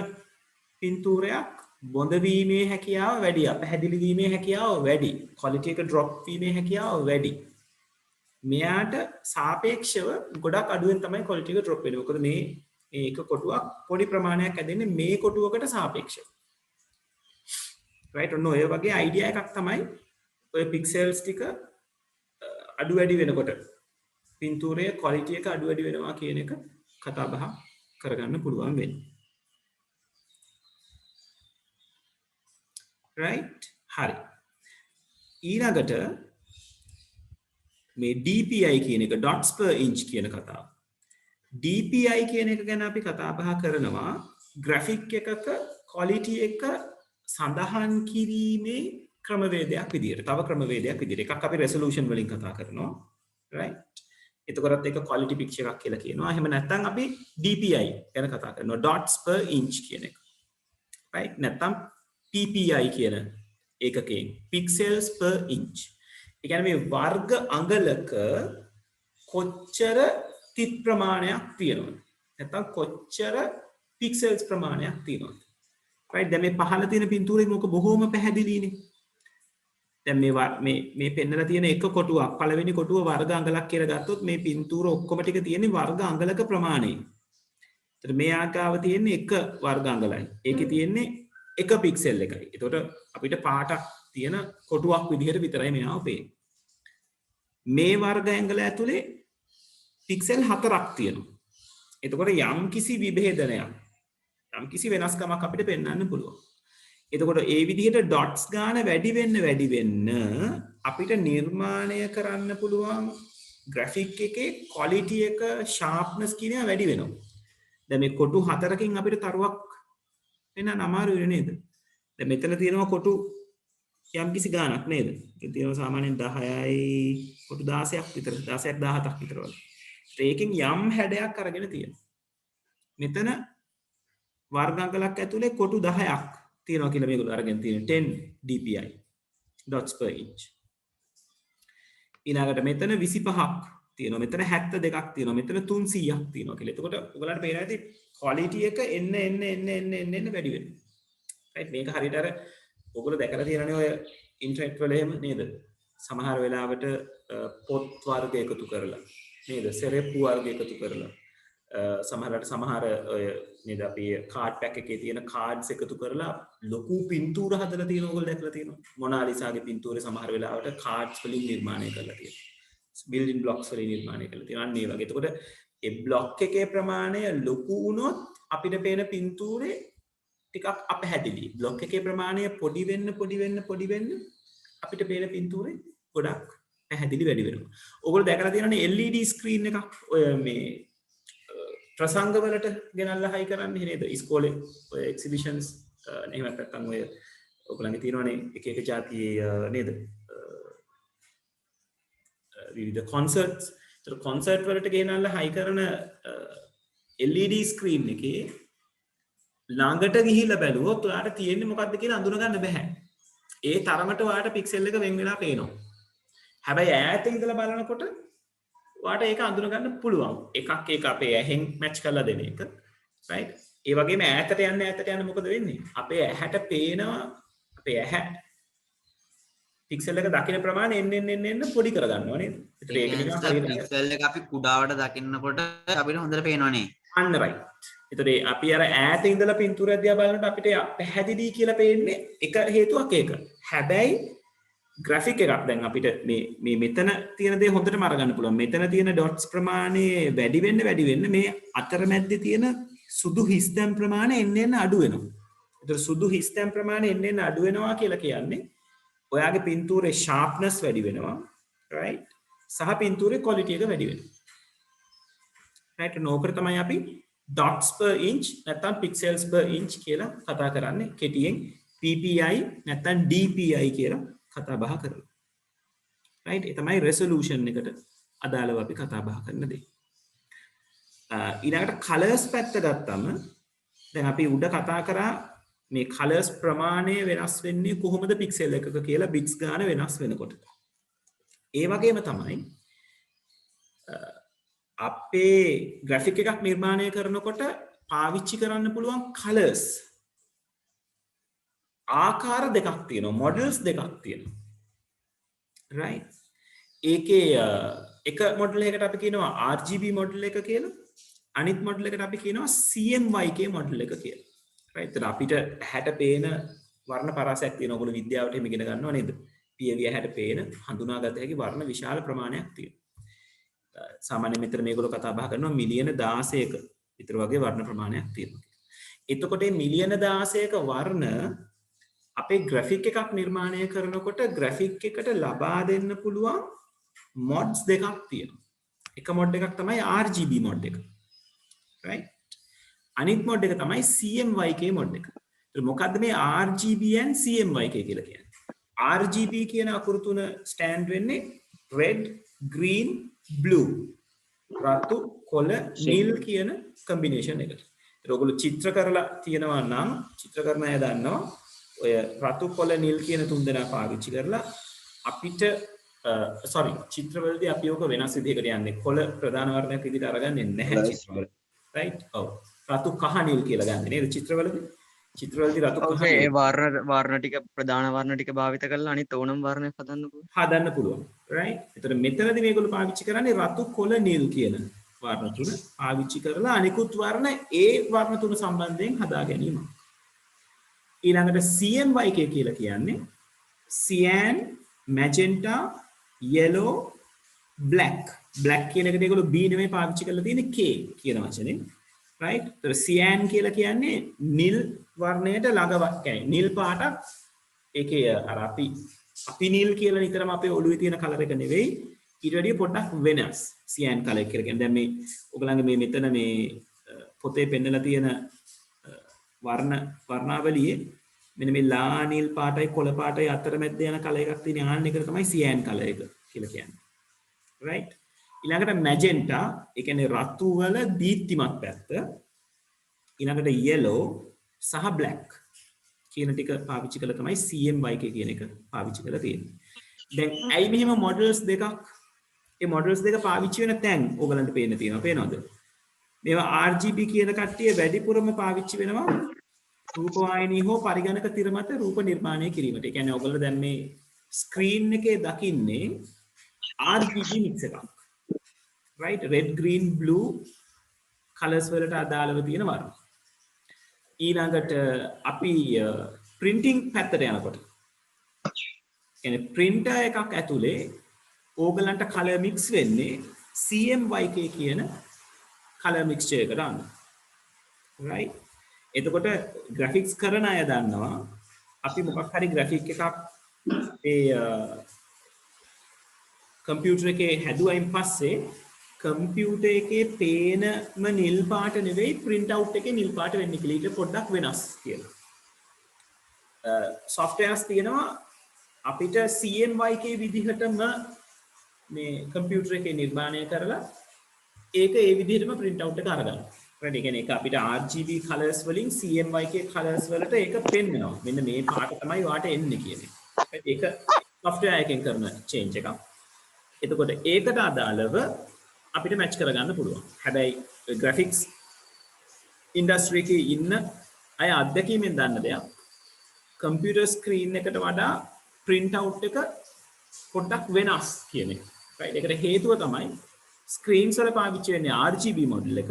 පින්තූරයක් බොඳ වීමේ හැකියාව වැඩි, අපහැදිලි වීමේ හැකියාව වැඩි, quality එක drop වීමේ හැකියාව වැඩි. මෙයාට සාපේක්ෂව ගොඩක් අඩුවෙන් තමයි quality එක drop වෙන්නේ. මොකද මේ එක කොටුවක් පොඩි ප්‍රමාණයක් ඇදෙන්නේ මේ කොටුවකට සාපේක්ෂව. right? ඔන්න ඔය වගේ idea එකක් තමයි ඔය pixels ටික අඩු වැඩි වෙනකොට පින්තූරයේ quality එක අඩු වැඩි වෙනවා කියන එක කතා බහ කරගන්න පුළුවන් වෙන්නේ. right? හරි. ඊළඟට මේ DPI කියන එක dots per inch කියන කතාව. DPI කියන එක ගැන අපි කතා බහ කරනවා graphic එකක quality එක සඳහන් කිරීමේ ක්‍රමවේදයක් විදියට. තව ක්‍රමවේදයක් විදියට. එකක් අපි resolution වලින් කතා කරනවා. right? එතකොටත් ඒක quality picture එකක් කියලා කියනවා. එහෙම නැත්නම් අපි DPI ගැන කතා කරනවා. dots per inch කියන එක. right? නැත්නම් PPI කියන ඒකකයෙන් pixels per inch. ඒ කියන්නේ මේ වර්ග අඟලක කොච්චර තිත් ප්‍රමාණයක් තියෙනවද? නැත්නම් කොච්චර pixels ප්‍රමාණයක් තියෙනවද? right? දැන් මේ පහළ තියෙන පින්තූරේ මොක බොහොම පැහැදිලිනේ. දැන් මේ පෙන්නලා තියෙන එක කොටුවක් පළවෙනි කොටුව වර්ග අඟලක් කියලා ගත්තොත් මේ පින්තූර ඔක්කොම ටික තියෙන්නේ වර්ග අඟලක ප්‍රමාණය. ඒතර මේ ආකාව තියෙන්නේ එක වර්ග අඟලයි. ඒකේ තියෙන්නේ එක පික්සල් එකයි. එතකොට අපිට පාටක් තියෙන කොටුවක් විදිහට විතරයි මෙයාව පේන්නේ. මේ වර්ග ඇඟල ඇතුලේ පික්සල් 4ක් තියෙනවා. එතකොට යම් කිසි විභේදනයක් යම් කිසි වෙනස්කමක් අපිට පෙන්වන්න පුළුවන්. එතකොට ඒ විදිහට ඩොට්ස් ගාන වැඩි වෙන්න අපිට නිර්මාණය කරන්න පුළුවන් ග්‍රැෆික් එකේ ක්වොලිටි එක ෂාර්ප්නස් කියන ඒවා වැඩි වෙනවා. දැන් මේ කොටු 4කින් අපිට තරුවක් වෙනන අමාරු වෙන්නේ නේද? දැන් මෙතන තියෙනවා කොටු යම් කිසි ගානක් නේද? ඒ තියෙනවා සාමාන්‍යයෙන් 10යි කොටු 16ක් විතර 16ක් 17ක් විතර වගේ. ඒකෙන් යම් හැඩයක් අරගෙන තියෙනවා. මෙතන වර්ගාංගලක් ඇතුලේ කොටු 10ක් තියෙනවා කියලා මේගොල්ලෝ අරගෙන තියෙන 10 dpi dots per inch. ඊළඟට මෙතන 25ක් තියෙනවා. මෙතන 72ක් තියෙනවා. මෙතන 300ක් තියෙනවා කියලා. එතකොට ඔයගලන්ට පේනවා ඇති quality එක එන්න වැඩි වෙනවා. right මේක හරියට අර ඔයගොල්ලෝ දැකලා තියෙනනේ ඔය ඉන්ටර්නෙට් වල එහෙම නේද? සමහර වෙලාවට පොත් වර්ග එකතු කරලා නේද? සෙරෙප්පු වර්ග එකතු කරලා සමහරවිට සමහර ඔය නේද අපි කාඩ් පැක් එකේ තියෙන කාඩ්ස් එකතු කරලා ලොකු පින්තූර හදලා තියෙන ඕගොල්ලෝ දැකලා තියෙනවා. මොනාලිසාගේ පින්තූරේ සමහර වෙලාවට කාඩ්ස් වලින් නිර්මාණය කරලා තියෙනවා. බිල්ඩින් බ්ලොක්ස් වලින් නිර්මාණය කරලා තියෙනවා. අන්න ඒ වගේ. එතකොට ඒ බ්ලොක් එකේ ප්‍රමාණය ලොකු වුණොත් අපිට පේන පින්තූරේ ටිකක් අපහැදිලි. බ්ලොක් එකේ ප්‍රමාණය පොඩි වෙන්න අපිට පේන පින්තූරේ ගොඩක් පැහැදිලි වැඩි වෙනවා. ඕගොල්ලෝ දැකලා තියෙනවනේ LED ස්ක්‍රීන් එකක් ඔය මේ ප්‍රසංග වලට ගෙනල්ලා හයි කරන්නේ නේද? ඉස්කෝලේ ඔය එක්සිබිෂන්ස් එහෙම නැත්නම් ඔය ඔයගොල්ලන්ගේ තියෙනවනේ එක જાතියේ නේද? විවිධ කොන්සර්ට්ස්. ඒතර කොන්සර්ට් වලට ගෙනල්ලා හයි කරන LED ස්ක්‍රීන් එකේ ළඟට ගිහිල්ලා බැලුවොත් ඔයාලට තියෙන්නේ මොකද්ද කියලා අඳුන ගන්න බෑ. ඒ තරමට ඔයාලට පික්සල් එක වෙන් වෙලා පේනවා. හැබැයි ඈත ඉඳලා බලනකොට ඔයාලට ඒක අඳුන ගන්න පුළුවන්. එකක් ඒක අපේ ඇහෙන් මැච් කරලා දෙන එක. right? ඒ වගේම ඈතට යන්න මොකද වෙන්නේ? අපේ ඇහැට පේනවා අපේ ඇහැ පික්සල් එක දකින ප්‍රමාණය එන්න පොඩි කරගන්නවා නේද? ඒතර ඒක නිකන් හරියට පික්සල් එක අපි කුඩාවට දකින්නකොට අපිට හොඳට පේනවනේ. අන්න right. ඒතර අපි අර ඈත ඉඳලා පින්තූරය දිහා බලනකොට අපිට පැහැදිලි කියලා පේන්නේ එක හේතුවක් ඒක. හැබැයි ග්‍රැෆික් එකක් දැන් අපිට මේ මෙතන තියෙන දේ හොඳටම අරගන්න පුළුවන්. මෙතන තියෙන ඩොට්ස් ප්‍රමාණය වැඩි වෙන්න මේ අතරමැද්දේ තියෙන සුදු හිස්තැන් ප්‍රමාණය එන්න අඩු වෙනවා. ඒතර සුදු හිස්තැන් ප්‍රමාණය එන්න අඩු වෙනවා කියලා කියන්නේ ඔයාගේ පින්තූරේ sharpness වැඩි වෙනවා. right? සහ පින්තූරේ quality එක වැඩි වෙනවා. right? නෝකර තමයි අපි dots per inch නැත්නම් pixels per inch කියලා කතා කරන්නේ. කෙටියෙන් PPI නැත්නම් DPI කියලා කතා බහ කරලා. right? ඒ තමයි resolution එකට අදාළව අපි කතා බහ කරන දේ. ඊළඟට colors පැත්ත ගත්තම දැන් අපි උඩ කතා කරා මේ colors ප්‍රමාණය වෙනස් වෙන්නේ කොහොමද pixel එකක කියලා bits ගාන වෙනස් වෙනකොට. ඒ වගේම තමයි අපේ graphic එකක් නිර්මාණය කරනකොට පාවිච්චි කරන්න පුළුවන් colors ආකාර දෙකක් තියෙනවා, models දෙකක් තියෙනවා. right? ඒකේ එක model එකකට අපි කියනවා RGB model එක කියලා, අනිත් model එකට අපි කියනවා CMYK model එක කියලා. right? ඒතර අපිට ඇහැට පේන වර්ණ පරාසයක් තියෙනවා. ඔයගොල්ලෝ විද්‍යාවට එහෙම ඉගෙන ගන්නව නේද? පියවි ඇහැට පේන හඳුනාගත හැකි වර්ණ විශාල ප්‍රමාණයක් තියෙනවා. සාමාන්‍ය මෙතන මේගොල්ලෝ කතා බහ කරනවා මිලියන 16ක විතර වගේ වර්ණ ප්‍රමාණයක් තියෙනවා. එතකොට මේ මිලියන 16ක වර්ණ අපේ ග්‍රැෆික් එකක් නිර්මාණය කරනකොට ග්‍රැෆික් එකට ලබා දෙන්න පුළුවන් මොඩ්ස් දෙකක් තියෙනවා. එක මොඩ් එකක් තමයි RGB මොඩ් එක. right? අනිත් මොඩ් එක තමයි CMYK මොඩ් එක. ඒත් මොකද්ද මේ RGB and CMYK කියලා කියන්නේ? RGB කියන අකුරු තුන ස්ටෑන්ඩ් වෙන්නේ red, green, blue. රතු, කොළ, නිල් කියන කම්බිනේෂන් එකට. ඒක ඔයගොල්ලෝ චිත්‍ර කරලා තියෙනවා නම් චිත්‍ර කරන අය දන්නවා ඔය රතු, කොළ, නිල් කියන තුන් දෙනා පාවිච්චි කරලා අපිට චිත්‍රවලදී අපි ඕක වෙනස් විදිහකට යන්නේ. කොළ ප්‍රධාන වර්ණයක් විදිහට අරගන්නේ නැහැ චිත්‍රවල. right? ඔව්. රතු, කහ, නිල් කියලා ගන්න නේද චිත්‍රවලදී? චිත්‍රවලදී රතු, කහ, නිල්. ඒ වර්ණ ටික ප්‍රධාන වර්ණ ටික භාවිත කරලා අනිත් ඕනම වර්ණයක් හදන්න පුළුවන්. right? ඒතර මෙතනදී මේගොල්ලෝ පාවිච්චි කරන්නේ රතු, කොළ, නිල් කියන වර්ණ තුන පාවිච්චි කරලා අනිකුත් වර්ණ ඒ වර්ණ තුන සම්බන්ධයෙන් හදා ගැනීම. ඊළඟට CMYK කියලා කියන්නේ cyan, magenta, yellow, black. black කියන එකට ඒගොල්ලෝ B නෙමෙයි පාවිච්චි කරලා තියෙන්නේ K කියන වචනේ. right? ඒතර cyan කියලා කියන්නේ නිල් වර්ණයට ළඟ කියන්නේ නිල් පාටක්. ඒකේ අර අපි නිල් කියලා නිතරම අපේ ඔළුවේ තියෙන කලර් එක නෙවෙයි. ඊට වැඩිය පොඩ්ඩක් වෙනස්. cyan කලර් කියලා කියන්නේ දැන් මේ ඔයගලගේ මේ මෙතන මේ පොතේ පෙන්නලා තියෙන වර්ණාවලියේ මෙන්න මේ ලා නිල් පාටයි කොළ පාටයි අතරමැද යන කලර් එකක් තියෙන ආන්න එකට තමයි cyan කලර් එක කියලා කියන්නේ. right? ඊළඟට magenta ඒ කියන්නේ රතු වල දීප්තිමත් පැත්ත. ඊළඟට yellow සහ black කියන ටික පාවිච්චි කරලා තමයි CMYK කියන එක පාවිච්චි කරලා තියෙන්නේ. දැන් ඇයි මෙහෙම මොඩල්ස් දෙකක් ඒ මොඩල්ස් දෙක පාවිච්චි වෙන තැන් ඕගලන්ට පේන්න තියෙනවා. පේනවද? මේවා RGB කියන කට්ටිය වැඩිපුරම පාවිච්චි වෙනවා රූපවාහිනී හෝ පරිගණක තිර මත රූප නිර්මාණය කිරීමට. ඒ කියන්නේ ඔයගොල්ලෝ දැන් මේ ස්ක්‍රීන් එකේ දකින්නේ RGB mix එකක්. right? red green blue colors වලට අදාළව තියෙන වර්ණ. ඊළඟට අපි printing පැත්තට යනකොට කියන්නේ printer එකක් ඇතුලේ ඕගලන්ට color mix වෙන්නේ CMYK කියන color mixture එකට අනුව. right? එතකොට graphics කරන අය දන්නවා අපි මොකක් හරි graphic එකක් ඒ කම්පියුටර් එකේ හැදුවයින් පස්සේ කම්පියුටර් එකේ පේනම නිල් පාට නෙවෙයි print out එකේ නිල් පාට වෙන්නේ කියලා. ඊට පොඩ්ඩක් වෙනස් කියලා. softwares තියෙනවා අපිට CMYK විදිහටම මේ කම්පියුටර් එකේ නිර්මාණය කරලා ඒක ඒ විදිහටම print out එක අරගන්න. right? ඒ කියන්නේ ඒක අපිට RGB colors වලින් CMYK colors වලට ඒක පෙන්වනවා. මෙන්න මේ පාට තමයි වාට එන්නේ කියන්නේ. ඒක software එකෙන් කරන change එකක්. එතකොට ඒකට අදාළව අපිට මැච් කරගන්න පුළුවන්. හැබැයි graphics industry එකේ ඉන්න අය අත්දැකීමෙන් දන්න දෙයක්. computer screen එකට වඩා print out එක පොඩ්ඩක් වෙනස් කියන එක. right? ඒකට හේතුව තමයි screens වල පාවිච්චි වෙන්නේ RGB model එක.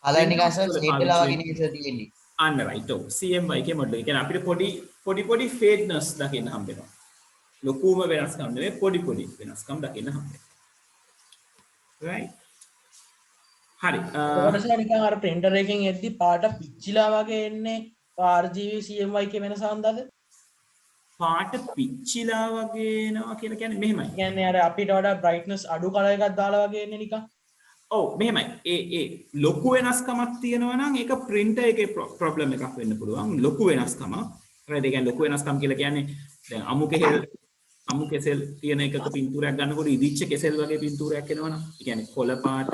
කලර් නිකන් සර් ෂේඩ් වෙලා වගේ නේ සර් තියෙන්නේ. අන්න right. ඔව්. CMYK model. ඒ කියන්නේ අපිට පොඩි fadeness දකින්න හම්බ වෙනවා. ලොකුම වෙනස්කම් නෙවෙයි පොඩි වෙනස්කම් දකින්න හම්බ වෙනවා. right? හරි. ඒකට සර් නිකන් අර printer එකෙන් එද්දි පාට පිච්චිලා වගේ එන්නේ RGB CMYK වෙනස හන්දද? පාට පිච්චිලා වගේ එනවා කියලා කියන්නේ මෙහෙමයි. කියන්නේ අර අපිට වඩා brightness අඩු කලර් එකක් දාලා වගේ එන්නේ නිකන්. ඔව් මෙහෙමයි. ඒ ලොකු වෙනස්කමක් තියෙනවා නම් ඒක printer එකේ problem එකක් වෙන්න පුළුවන්. ලොකු වෙනස්කමක්. right? ඒ කියන්නේ ලොකු වෙනස්කම් කියලා කියන්නේ දැන් අමු කෙසෙල් තියෙන එකක පින්තූරයක් ගන්නකොට ඉදිච්ච කෙසෙල් වගේ පින්තූරයක් එනවනම් ඒ කියන්නේ කොළ පාට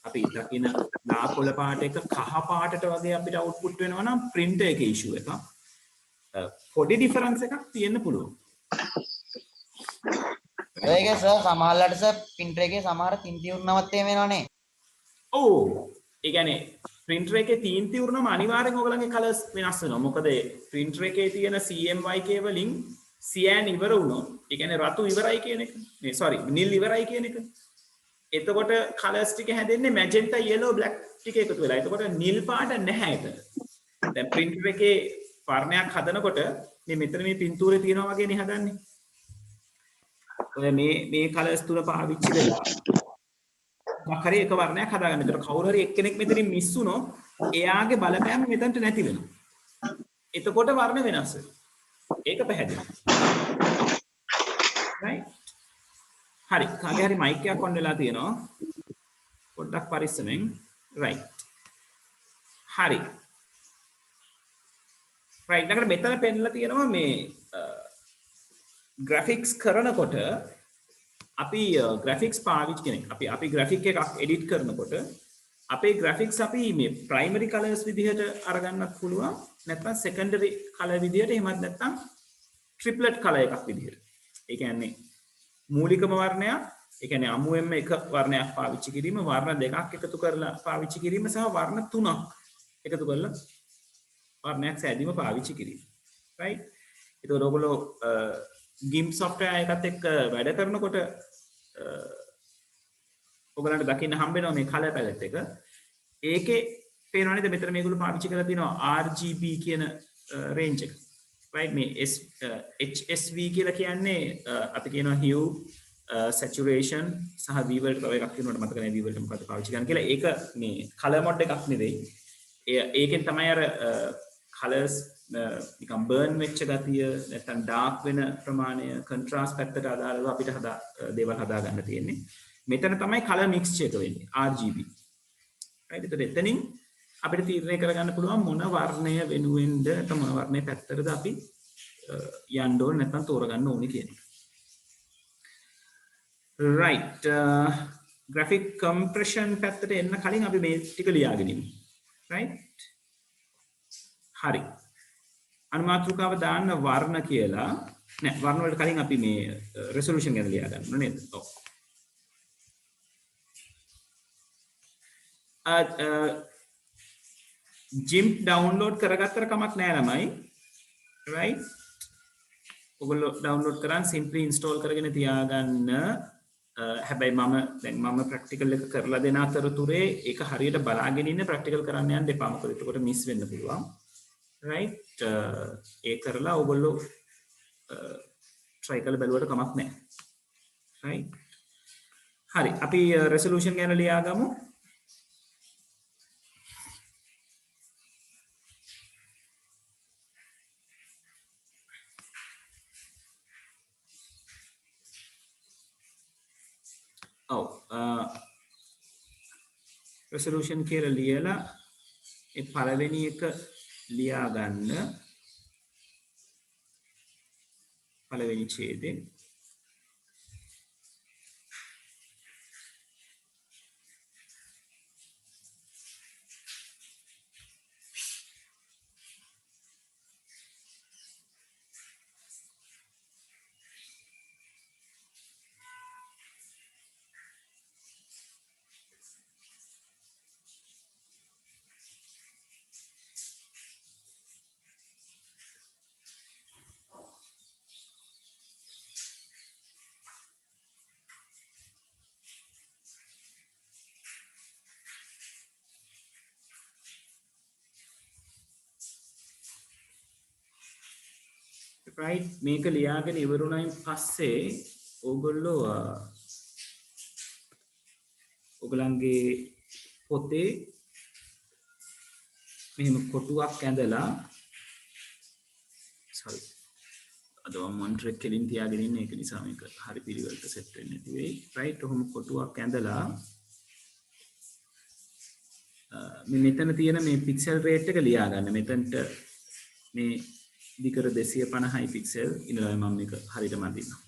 අපි දකින ලා කොළ පාට එක කහ පාටට වගේ අපිට අවුට්පුට් වෙනවා නම් printer එකේ issue එකක්. පොඩි ඩිෆරන්ස් එකක් තියෙන්න පුළුවන්. ඒක සර් සමහරවිට සර් printer එකේ සමහර තින්ති උන්නවත් එහෙම වෙනවනේ. ඔව්. ඒ කියන්නේ printer එකේ තීන්ති උරනම අනිවාර්යෙන් ඔයගලගේ colors වෙනස් වෙනවා. මොකද printer එකේ තියෙන CMYK වලින් cyan ඉවර වුණොත් ඒ කියන්නේ රතු ඉවරයි කියන එක. මේ sorry නිල් ඉවරයි කියන එක. එතකොට colors ටික හැදෙන්නේ magenta yellow black ටික එකතු වෙලා. එතකොට නිල් පාට නැහැ එතන. දැන් printer එකේ වර්ණයක් හදනකොට මේ මෙතන මේ පින්තූරේ තියෙනවා වගේ නේ හදන්නේ. ඔය මේ colors තුන පාවිච්චි වෙලා මොකක් හරි එක වර්ණයක් හදාගන්න. ඒතර කවුරු හරි එක්කෙනෙක් මෙතනින් මිස් වුණොත් එයාගේ බලපෑම මෙතනට නැති වෙනවා. එතකොට වර්ණ වෙනස් වෙනවා. ඒක පැහැදිලි. right? හරි. කාගේ හරි mic එකක් on වෙලා තියෙනවා. පොඩ්ඩක් පරිස්සමෙන්. right. හරි. right. ඊළඟට මෙතන පෙන්නලා තියෙනවා මේ graphics කරනකොට අපි graphics පාවිච්චි කෙනෙක් අපි graphic එකක් edit කරනකොට අපේ graphics අපි මේ primary colors විදිහට අරගන්නත් පුළුවන් නැත්නම් secondary color විදිහට එහෙමත් නැත්නම් triplet color එකක් විදිහට. ඒ කියන්නේ මූලිකම වර්ණයක්, ඒ කියන්නේ අමුවෙන්ම එක වර්ණයක් පාවිච්චි කිරීම, වර්ණ දෙකක් එකතු කරලා පාවිච්චි කිරීම සහ වර්ණ තුනක් එකතු කරලා වර්ණයක් සෑදීම පාවිච්චි කිරීම. right? ඒතකොට ඔයගොල්ලෝ GIMP software එකත් එක්ක වැඩ කරනකොට ඔයගලන්ට දකින්න හම්බ වෙනවා මේ color palette එක. ඒකේ පේනවා නේද මෙතන මේගොල්ලෝ පාවිච්චි කරලා තියෙනවා RGB කියන range එක. right? මේ HSV කියලා කියන්නේ අපි කියනවා hue, saturation සහ V වලට තව එකක් කියනකොට මතක නැහැ V වලට මොකක්ද පාවිච්චි කරන්න කියලා. ඒක මේ color mode එකක් නෙවෙයි. ඒකෙන් තමයි අර colors නිකම් බර්න් වෙච්ච ගතිය නැත්නම් ඩාර්ක් වෙන ප්‍රමාණය කොන්ට්‍රාස්ට් පැත්තට අදාළව අපිට දේවල් හදා ගන්න තියෙන්නේ. මෙතන තමයි color mixture එක වෙන්නේ RGB. right? ඒතර එතනින් අපිට තීරණය කරගන්න පුළුවන් මොන වර්ණය වෙනුවෙන්ද නැත්නම් මොන වර්ණයේ පැත්තටද අපි යන්න ඕන නැත්නම් තෝරගන්න ඕනේ කියන එක. right. graphic compression පැත්තට එන්න කලින් අපි මේ ටික ලියාගෙන ඉමු. right? හරි. අනුමාත්‍රිකාව දාන්න වර්ණ කියලා නෑ වර්ණ වලට කලින් අපි මේ resolution ගැන ලියා ගන්න ඕනේ නේද? ඔව්. GIMP ඩවුන්ලෝඩ් කරගත්තර කමක් නෑ ළමයි right ඔයගොල්ලෝ ඩවුන්ලෝඩ් කරන් simply install කරගෙන තියාගන්න හැබැයි මම ප්‍රැක්ටිකල් එක කරලා දෙන අතරතුරේ ඒක හරියට බලාගෙන ඉන්න ප්‍රැක්ටිකල් කරන්න යන්න එපා මොකද එතකොට මිස් වෙන්න පුළුවන් right ඒ කරලා ඔයගොල්ලෝ try කරලා බලුවට කමක් නෑ right හරි අපි resolution ගැන ලියාගමු resolution කියලා ලියලා ඒ පළවෙනි එක ලියා ගන්න පළවෙනි ඡේදේ right මේක ලියාගෙන ඉවරුණයින් පස්සේ ඕගොල්ලෝ ඔයගලන්ගේ පොතේ මෙහෙම කොටුවක් ඇඳලා sorry අද මම මොනිටර් එක කෙලින් තියාගෙන ඉන්නේ ඒක නිසා මේක හරි පිළිවෙලට සෙට් වෙන්නේ නැති වෙයි right ඔහොම කොටුවක් ඇඳලා මේ මෙතන තියෙන මේ පික්සල් රේට් එක ලියා ගන්න මෙතනට මේ දිගට 250යි පික්සල් ඉඳලා මම මේක හරියටම අඳින්නම්.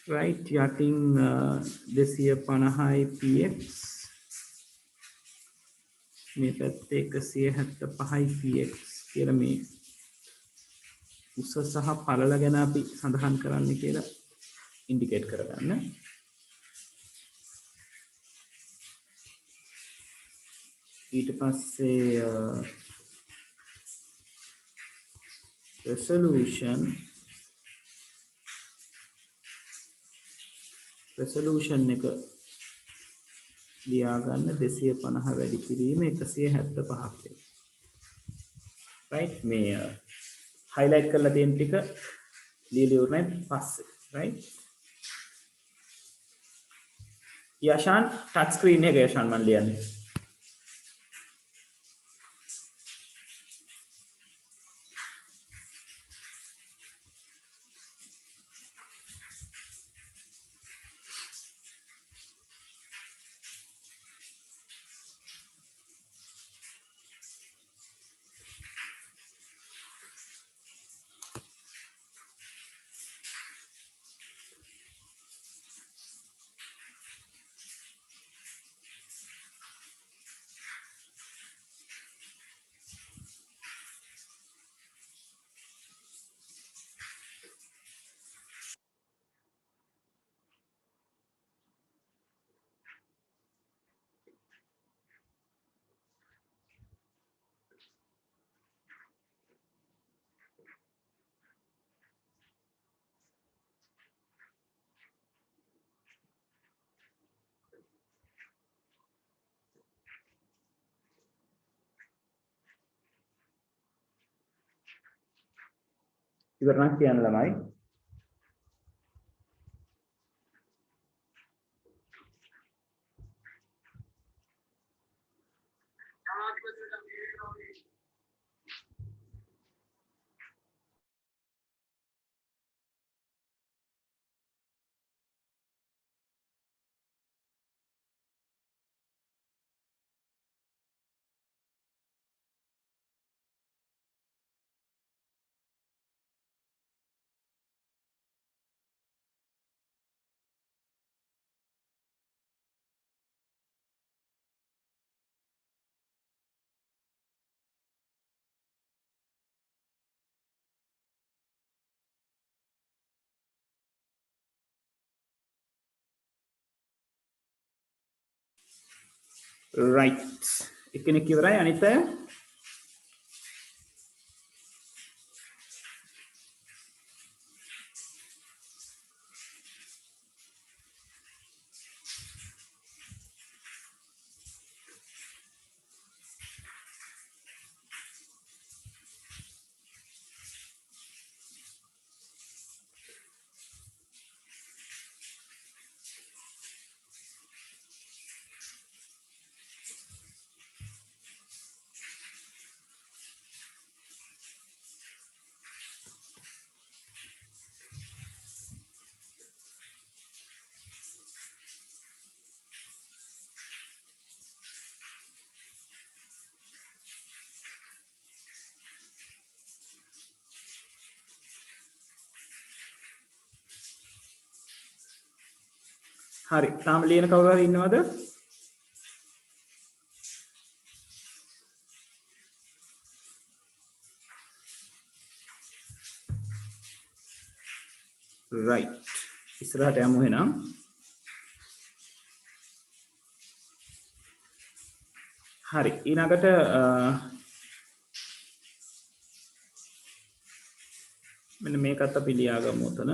right යටින් 250යි px මේ පැත්තේ 175යි px කියලා මේ උස සහ පළල ගැන අපි සඳහන් කරන්න කියලා ඉන්ඩිකේට් කරගන්න. ඊට පස්සේ resolution එක ලියා ගන්න 250 වැඩි කිරීම 175ක් right මේ highlight කරලා තියෙන ටික ලියලා ඉවරයි පස්සේ right යෂාන් touch screen එක යෂාන් මම ලියන්නේ ඉවරනම් කියන්න ළමයි right එකෙනෙක් ඉවරයි අනිත් අය හරි තාම ලියන කවුරු හරි ඉන්නවද right ඉස්සරහට යමු එහෙනම් හරි ඊළඟට මෙන්න මේකත් අපි ලියාගමු උතන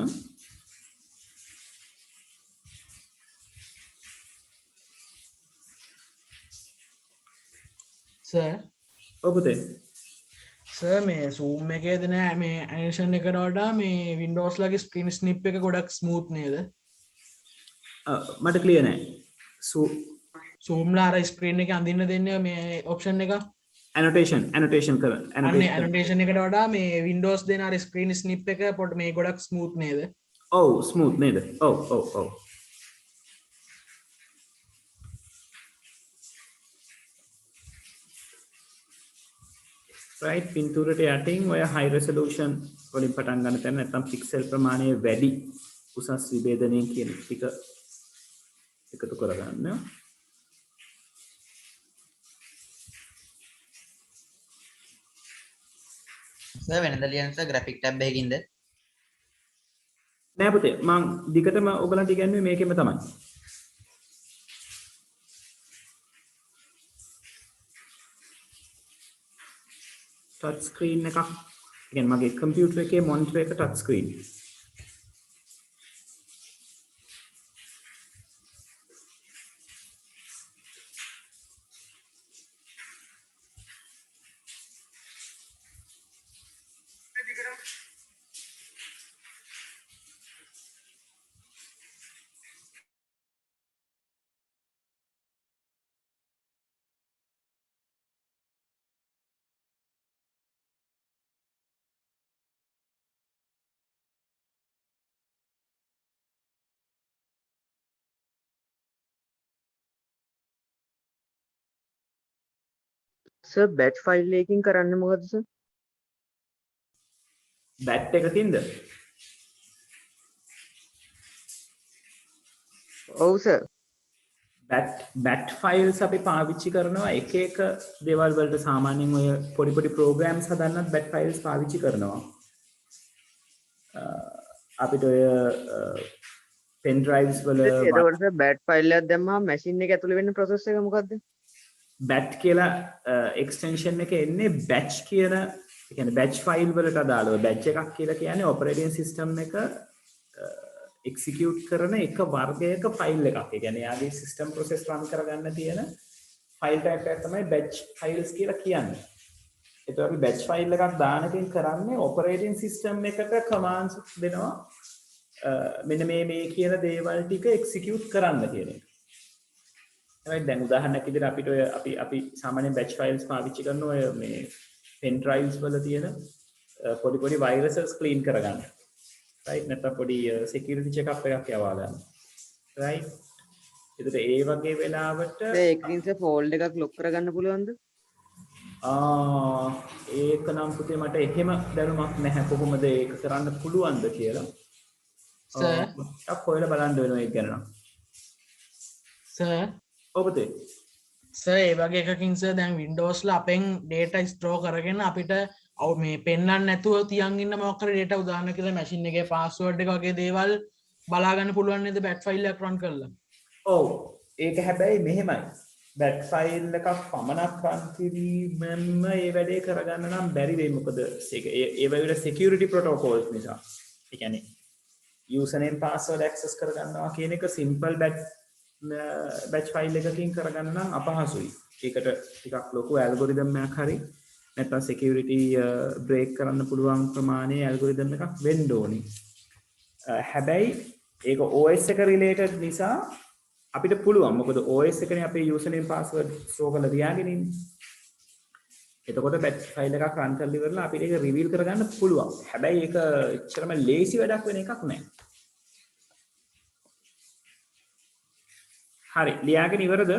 සර් ඔබතේ සර් මේ සූම් එකේ දෙන මේ ඇනිමේෂන් එකට වඩා මේ Windows ලගේ ස්ක්‍රීන් ස්නිප් එක ගොඩක් ස්මූත් නේද මට ක්ලියර් නෑ සූම් ලා අර ස්ක්‍රීන් එකේ අඳින්න දෙන්නේ මේ ඔප්ෂන් එක annotation කර annotation එකට වඩා මේ Windows දෙන අර ස්ක්‍රීන් ස්නිප් එක පොඩ මේ ගොඩක් ස්මූත් නේද ඔව් ස්මූත් නේද ඔව් right පින්තූරට යටින් ඔය high resolution වලින් පටන් ගන්න තැන නැත්නම් pixel ප්‍රමාණය වැඩි උසස් විභේදනය කියන ටික එකතු කරගන්න සර් වෙනද ලියන සර් graphic tab එකකින්ද නෑ පුතේ මං දිගටම ඔයගලන්ට ඉගැන්වුවේ මේකෙම තමයි touch screen එකක් කියන්නේ මගේ computer එකේ monitor එක touch screen sir batch file එකකින් කරන්න මොකද සර් bat එකකින්ද ඔව් සර් bat files අපි පාවිච්චි කරනවා එක එක දේවල් වලට සාමාන්‍යයෙන් ඔය පොඩි පොඩි programs හදන්නත් bat files පාවිච්චි කරනවා අපිට ඔය pen drives වල එතකොට සර් බැච් ෆයිල් එකක් දැම්මම මැෂින් එක ඇතුලේ වෙන process එක මොකද්ද bat කියලා extension එක එන්නේ batch කියන ඒ කියන්නේ batch file වලට අදාළව batch එකක් කියලා කියන්නේ operating system එක execute කරන එක වර්ගයක file එකක්. ඒ කියන්නේ යාගේ system process run කරගන්න තියෙන file type එකක් තමයි batch files කියලා කියන්නේ. ඒතකොට අපි batch file එකක් දානකින් කරන්නේ operating system එකට commands දෙනවා මෙන්න මේ කියන දේවල් ටික execute කරන්න කියන එක. right දැන් උදාහරණයක් විදිහට අපිට ඔය අපි සාමාන්‍යයෙන් batch files පාවිච්චි කරන ඔය මේ pen drives වල තියෙන පොඩි viruses clean කරගන්න. right නැත්නම් පොඩි security check up එකක් යවා ගන්න. right ඒකට ඒ වගේ වෙලාවට ඒකකින් සර් ෆෝල්ඩ් එකක් ලොක් කරගන්න පුළුවන්ද ඒක නම් පුතේ මට එහෙම දැනුමක් නැහැ කොහොමද ඒක කරන්න පුළුවන්ද කියලා. සර් ටිකක් හොයලා බලන්න වෙනවා ඒක ගැන නම්. සර් ඔබතේ සර් ඒ වගේ එකකින් සර් දැන් Windows ලා අපෙන් data store කරගෙන අපිට මේ පෙන්වන්න නැතුව තියන් ඉන්න මොකක් හරි data උදාහරණ කියලා machine එකේ password එක වගේ දේවල් බලා ගන්න පුළුවන් නේද bat file එකක් run කරලා. ඔව් ඒක හැබැයි මෙහෙමයි. බැට් ෆයිල් එකක් පමණක් රන් කිරීමෙන්ම ඒ වැඩේ කරගන්න නම් බැරි වෙයි මොකද ඒ වගේ security protocols නිසා. ඒ කියන්නේ username password access කරගන්නවා කියන එක simple batch file එකකින් කරගන්න නම් අපහසුයි. ඒකට ටිකක් ලොකු algorithm එකක් හරි නැත්නම් security break කරන්න පුළුවන් ප්‍රමාණයේ algorithm එකක් වෙන්න ඕනේ. හැබැයි ඒක OS එක related නිසා අපිට පුළුවන් මොකද OS එකනේ අපේ username password store කරලා තියාගෙන ඉන්නේ. එතකොට batch file එකක් run කරලා ඉවරලා අපිට ඒක reveal කරගන්න පුළුවන්. හැබැයි ඒක එච්චරම lazy වැඩක් වෙන එකක් නෑ. හරි ලියාගෙන ඉවරද?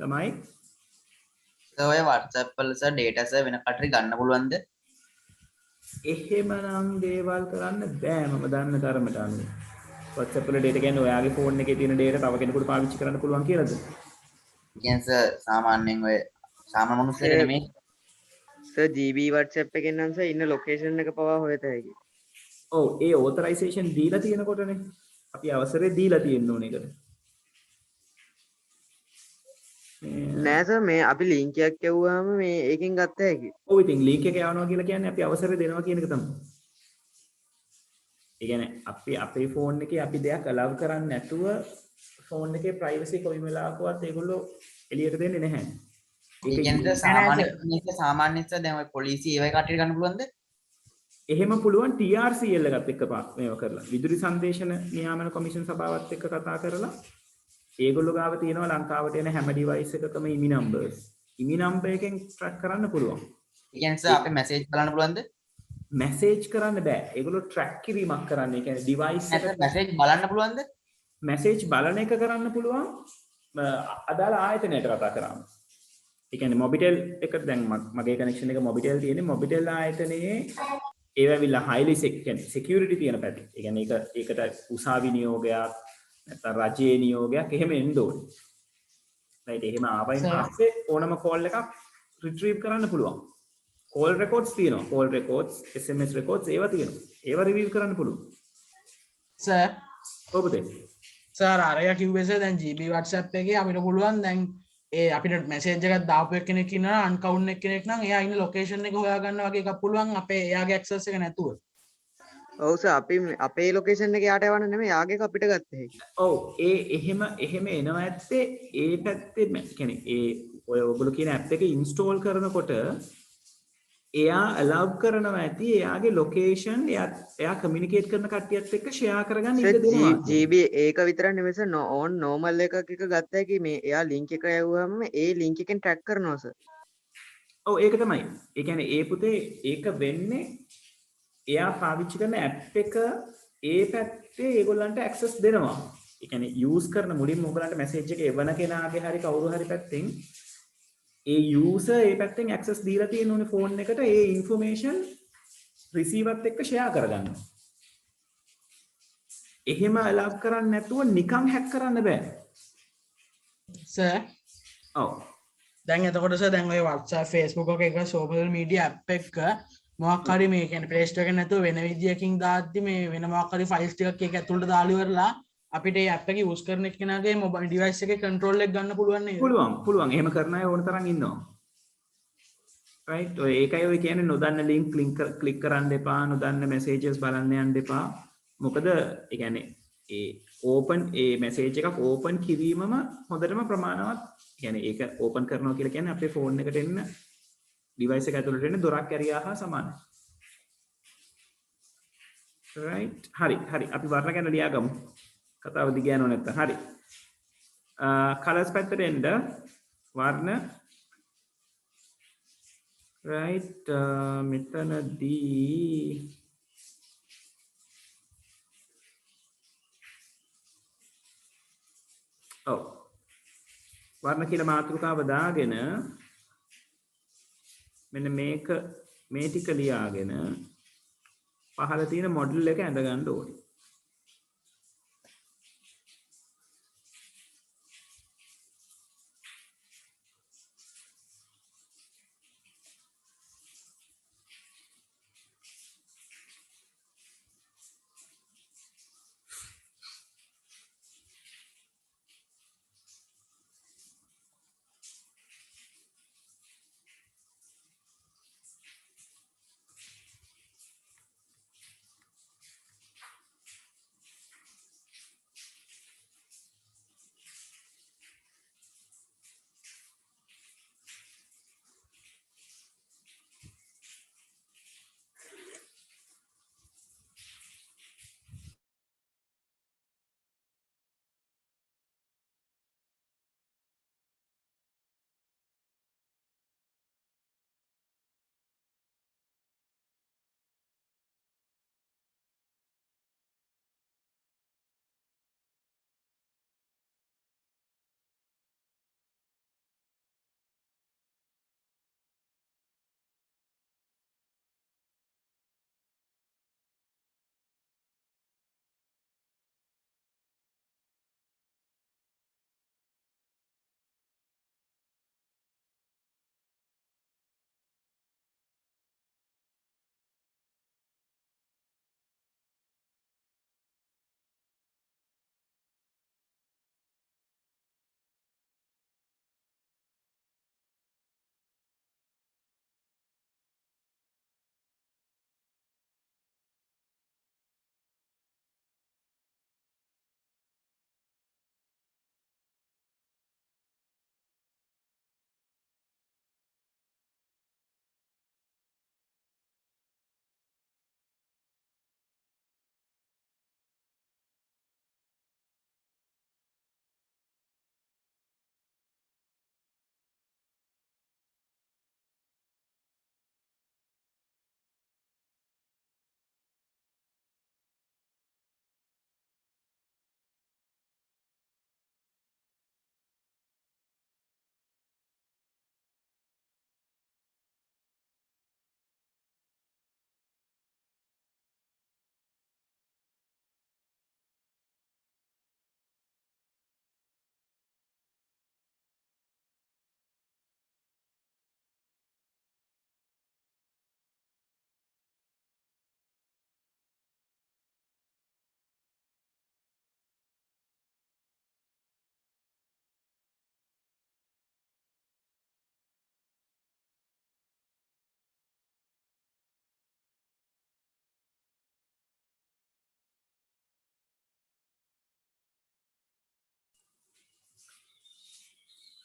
ළමයි ඔය WhatsApp වල සර් data සර් වෙන කටරි ගන්න පුළුවන්ද? එහෙමනම් දේවල් කරන්න බෑ මම දන්න තරමට අනුව. WhatsApp වල data කියන්නේ ඔයාගේ phone එකේ තියෙන data තව කෙනෙකුට පාවිච්චි කරන්න පුළුවන් කියලාද? කියන්නේ සර් සාමාන්‍යයෙන් ඔය සාමාන්‍ය මිනිස්සුන්ට නෙමෙයි. සර් GB WhatsApp එකෙන් නම් සර් ඉන්න ලොකේෂන් එක පවා හොයත හැකියි. ඔව් ඒ authorization දීලා තියෙනකොටනේ අපි අවසරය දීලා තියෙන්න ඕනේ ඒකට. නෑ සර් මේ අපි ලින්ක් එකක් යවුවාම මේ ඒකෙන් ගත්ත හැකියි. ඔව් ඉතින් link එක යවනවා කියලා කියන්නේ අපි අවසරය දෙනවා කියන එක තමයි. ඒ කියන්නේ අපි අපේ phone එකේ අපි දෙයක් allow කරන්නේ නැතුව phone එකේ privacy කොයි වෙලාවකවත් ඒගොල්ලෝ එළියට දෙන්නේ නැහැ. ඒ කියන්නේ සාමාන්‍යයෙන් සර් දැන් ඔය පොලිසිය ඒවයි කටරි ගන්න පුළුවන්ද? එහෙම පුළුවන් TRCL එකත් එක්ක මේව කරලා විදුලි සංදේශන නියාමන කොමිෂන් සභාවත් එක්ක කතා කරලා ඒගොල්ලෝ ගාව තියෙනවා ලංකාවට එන හැම ඩිවයිස් එකකම ඉමි නම්බර්ස්. ඉමි නම්බර් එකෙන් ට්‍රැක් කරන්න පුළුවන්. ඒ කියන්නේ සර් අපේ මැසේජ් බලන්න පුළුවන්ද? මැසේජ් කරන්න බෑ. ඒගොල්ලෝ ට්‍රැක් කිරීමක් කරන්න. ඒ කියන්නේ ඩිවයිස් එක මැසේජ් බලන්න පුළුවන්ද? මැසේජ් බලන එක කරන්න පුළුවන් අදාළ ආයතනයට කතා කරාම. ඒ කියන්නේ මොබිටෙල් එක දැන් මගේ කනෙක්ෂන් එක මොබිටෙල් තියෙන්නේ මොබිටෙල් ආයතනයේ ඒවැවිල්ලා highly security තියෙන පැති. ඒ කියන්නේ ඒකට උසාවි නියෝගයක් නැත්නම් රජයේ නියෝගයක් එහෙම එන්න ඕනේ. right එහෙම ආවයින් පස්සේ ඕනම කෝල් එකක් රිට්‍රීව් කරන්න පුළුවන්. කෝල් රෙකෝඩ්ස් තියෙනවා. කෝල් රෙකෝඩ්ස්, SMS රෙකෝඩ්ස් ඒවා තියෙනවා. ඒවා රිවිව් කරන්න පුළුවන්. සර් ඔබතේ. සර් අරය කිව්වේ සර් දැන් GB WhatsApp එකේ අපිට පුළුවන් දැන් ඒ අපිට මැසේජ් එකක් දාපු එක්කෙනෙක් ඉන්නවා අන්කවුන්ට් එක්කෙනෙක් නම් එයා ඉන්න ලොකේෂන් එක හොයාගන්න වගේ එකක් පුළුවන් අපේ එයාගේ ඇක්සස් එක නැතුව. ඔව් සර් අපි අපේ ලොකේෂන් එක යාට යවන්න නෙමෙයි යාගේ එක අපිට ගත්ත හැකියි. ඔව් එහෙම එනවා ඇත්තේ ඒ පැත්තේ කියන්නේ ඒ ඔය ඔයගොල්ලෝ කියන ඇප් එක ඉන්ස්ටෝල් කරනකොට එයා allow කරනවා ඇති එයාගේ ලොකේෂන් එයා කමියුනිකේට් කරන කට්ටියත් එක්ක ෂෙයා කරගන්න ඉඩ දෙනවා. GB ඒක විතරක් නෙමෙයි සර් ඕන් normal එකක් එක ගත්ත හැකි මේ එයා link එක යවුවාම ඒ link එකෙන් track කරනවා සර්. ඔව් ඒක තමයි. ඒ කියන්නේ ඒ පුතේ ඒක වෙන්නේ එයා පාවිච්චි කරන ඇප් එක ඒ පැත්තේ ඒගොල්ලන්ට access දෙනවා. ඒ කියන්නේ use කරන මුලින්ම ඔයගලන්ට message එක එවන කෙනාගේ හරි කවුරු හරි පැත්තෙන් ඒ user ඒ පැත්තෙන් access දීලා තියෙන ඕනේ phone එකට ඒ information receiver එක්ක share කරගන්න. එහෙම allow කරන්නේ නැතුව නිකන් hack කරන්න බෑ. සර් ඔව්. දැන් එතකොට සර් දැන් ඔය WhatsApp Facebook එක social media app එක මොකක් හරි මේ කියන්නේ Play Store එකෙන් නැතුව වෙන විදියකින් දාද්දි මේ වෙන මොකක් හරි files ටිකක් ඒක ඇතුළට දාලා ඉවරලා අපිට මේ app එක use කරන එක්කෙනාගේ mobile device එකේ control එක ගන්න පුළුවන් නේද? පුළුවන්. එහෙම කරන අය ඕන තරම් ඉන්නවා. right ඔය ඒකයි ඔය කියන්නේ නොදන්න link click කරන්න එපා, නොදන්න messages බලන්න යන්න එපා. මොකද ඒ කියන්නේ ඒ open ඒ message එකක් open කිරීමම හොඳටම ප්‍රමාණවත්. කියන්නේ ඒක open කරනවා කියලා කියන්නේ අපේ phone එකට එන්න device එක ඇතුළට එන්න දොරක් ඇරියා හා සමානයි. right හරි අපි වර්ණ ගැන ලියාගමු. කතාව දිග යනව නැත්තම් හරි. colors පැත්තට එන්න වර්ණ right මෙතනදී ඔව් වර්ණ කියලා මාතෘකාව දාගෙන මෙන්න මේක මේ ටික ලියාගෙන පහළ තියෙන මොඩල් එක ඇඳ ගන්න ඕනේ.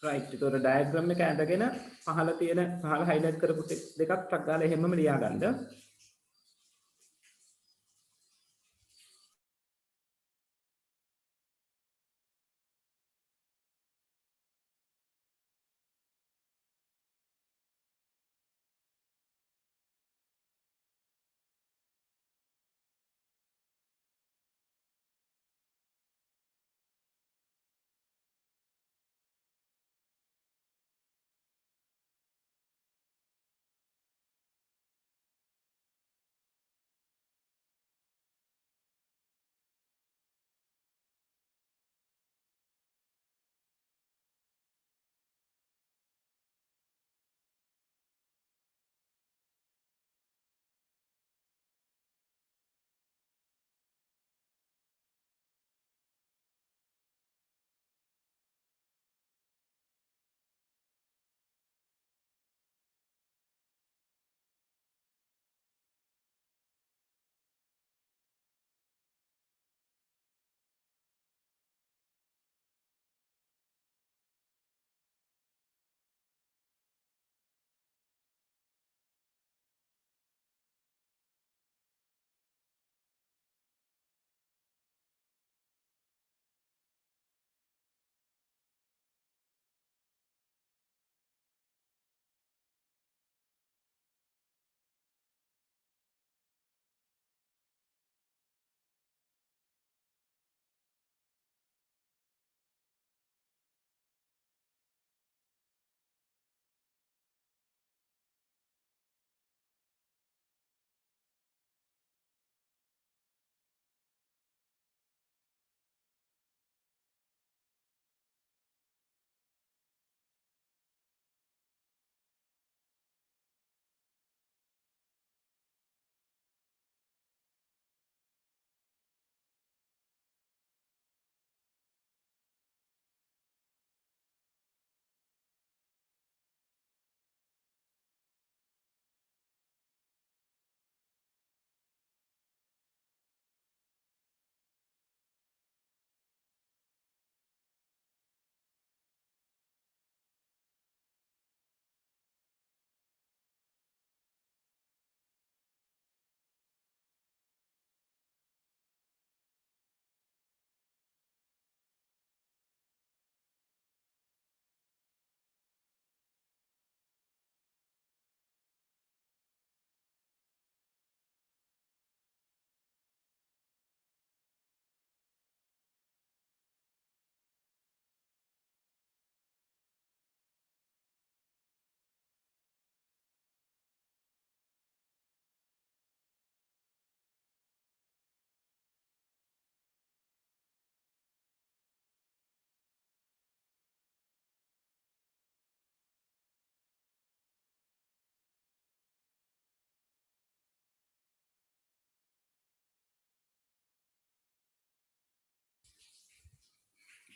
right ඒතකොට ඩයග්‍රෑම් එක ඇඳගෙන පහළ තියෙන පහළ highlight කරපු දෙකක් ටක් ගාලා එහෙමම ලියා ගන්න.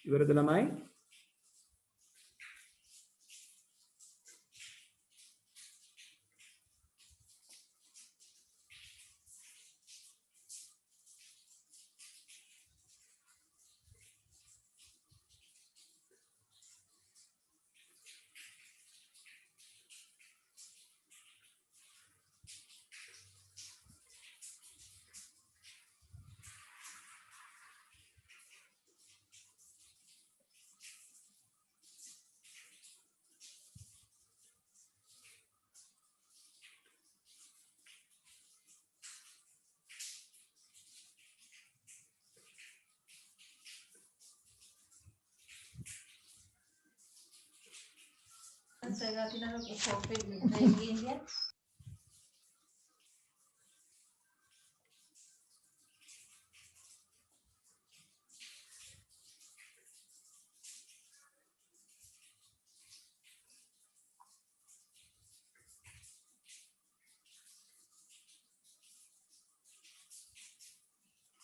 ඉවරද ළමයි?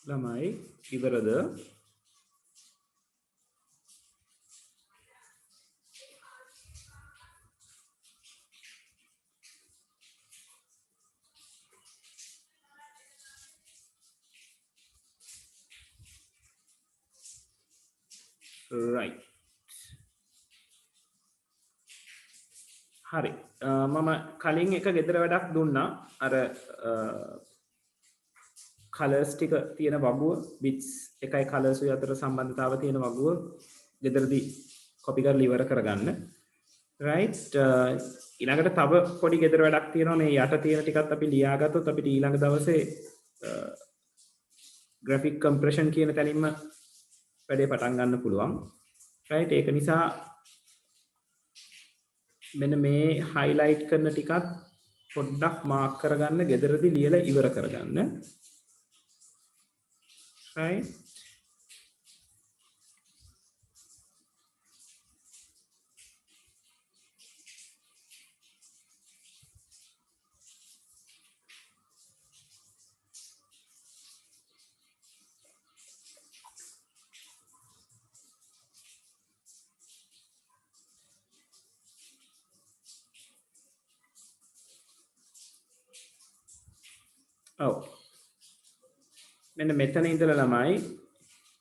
ළමයි ඉවරද? right හරි මම කලින් එක ගෙදර වැඩක් දුන්නා අර කලර්ස් ටික තියෙන වගුව බිට්ස් එකයි කලර්ස් අතර සම්බන්ධතාව තියෙන වගුව ගෙදරදී කොපි කරලා ඉවර කරගන්න right ඊළඟට තව පොඩි ගෙදර වැඩක් තියෙනවා මේ යට තියෙන ටිකත් අපි ලියාගත්තොත් අපිට ඊළඟ දවසේ graphic compression කියන තැනින්ම වැඩේ පටන් ගන්න පුළුවන් right ඒක නිසා මෙන්න මේ highlight කරන ටිකත් පොඩ්ඩක් මාක් කරගන්න ගෙදරදී ලියලා ඉවර කරගන්න right ඔව් මෙන්න මෙතන ඉඳලා ළමයි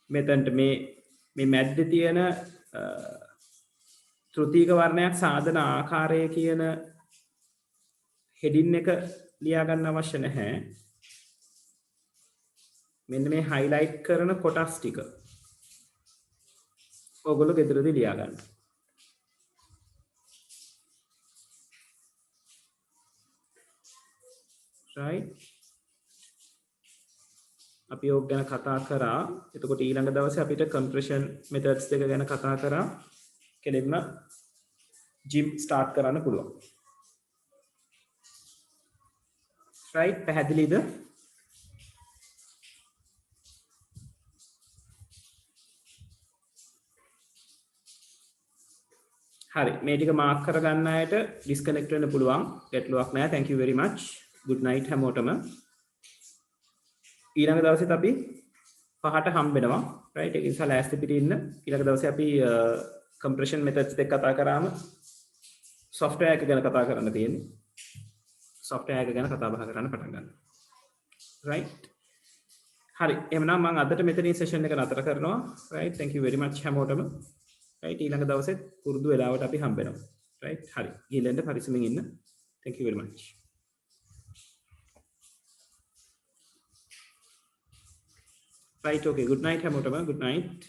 මෙතනට මේ මැද්දේ තියෙන තෘතීක වර්ණයක් සාධන ආකාරය කියන හෙඩින් එක ලියා ගන්න අවශ්‍ය නැහැ මෙන්න මේ highlight කරන කොටස් ටික ඔයගොල්ලෝ ගෙදරදී ලියා ගන්න right අපි ඕක ගැන කතා කරා එතකොට ඊළඟ දවසේ අපිට compression methods දෙක ගැන කතා කරා කෙලින්ම gym start කරන්න පුළුවන් right පැහැදිලිද හරි මේ ටික මාක් කරගන්න අයට disconnect වෙන්න පුළුවන් ගැටලුවක් නැහැ thank you very much good night හැමෝටම ඊළඟ දවසෙත් අපි 5ට හම්බ වෙනවා right ඒක නිසා ලෑස්ති පිටින් ඉන්න ඊළඟ දවසේ අපි compression methods දෙක කතා කරාම software එක ගැන කතා කරන්න තියෙන්නේ software එක ගැන කතා බහ කරන්න පටන් ගන්න right හරි එහෙනම් මම අදට මෙතනින් session එක නතර කරනවා right thank you very much හැමෝටම right ඊළඟ දවසෙත් පුරුදු වෙලාවට අපි හම්බ වෙනවා right හරි ඊළඟට පරිස්සමින් ඉන්න thank you very much right okay good night හැමෝටම good night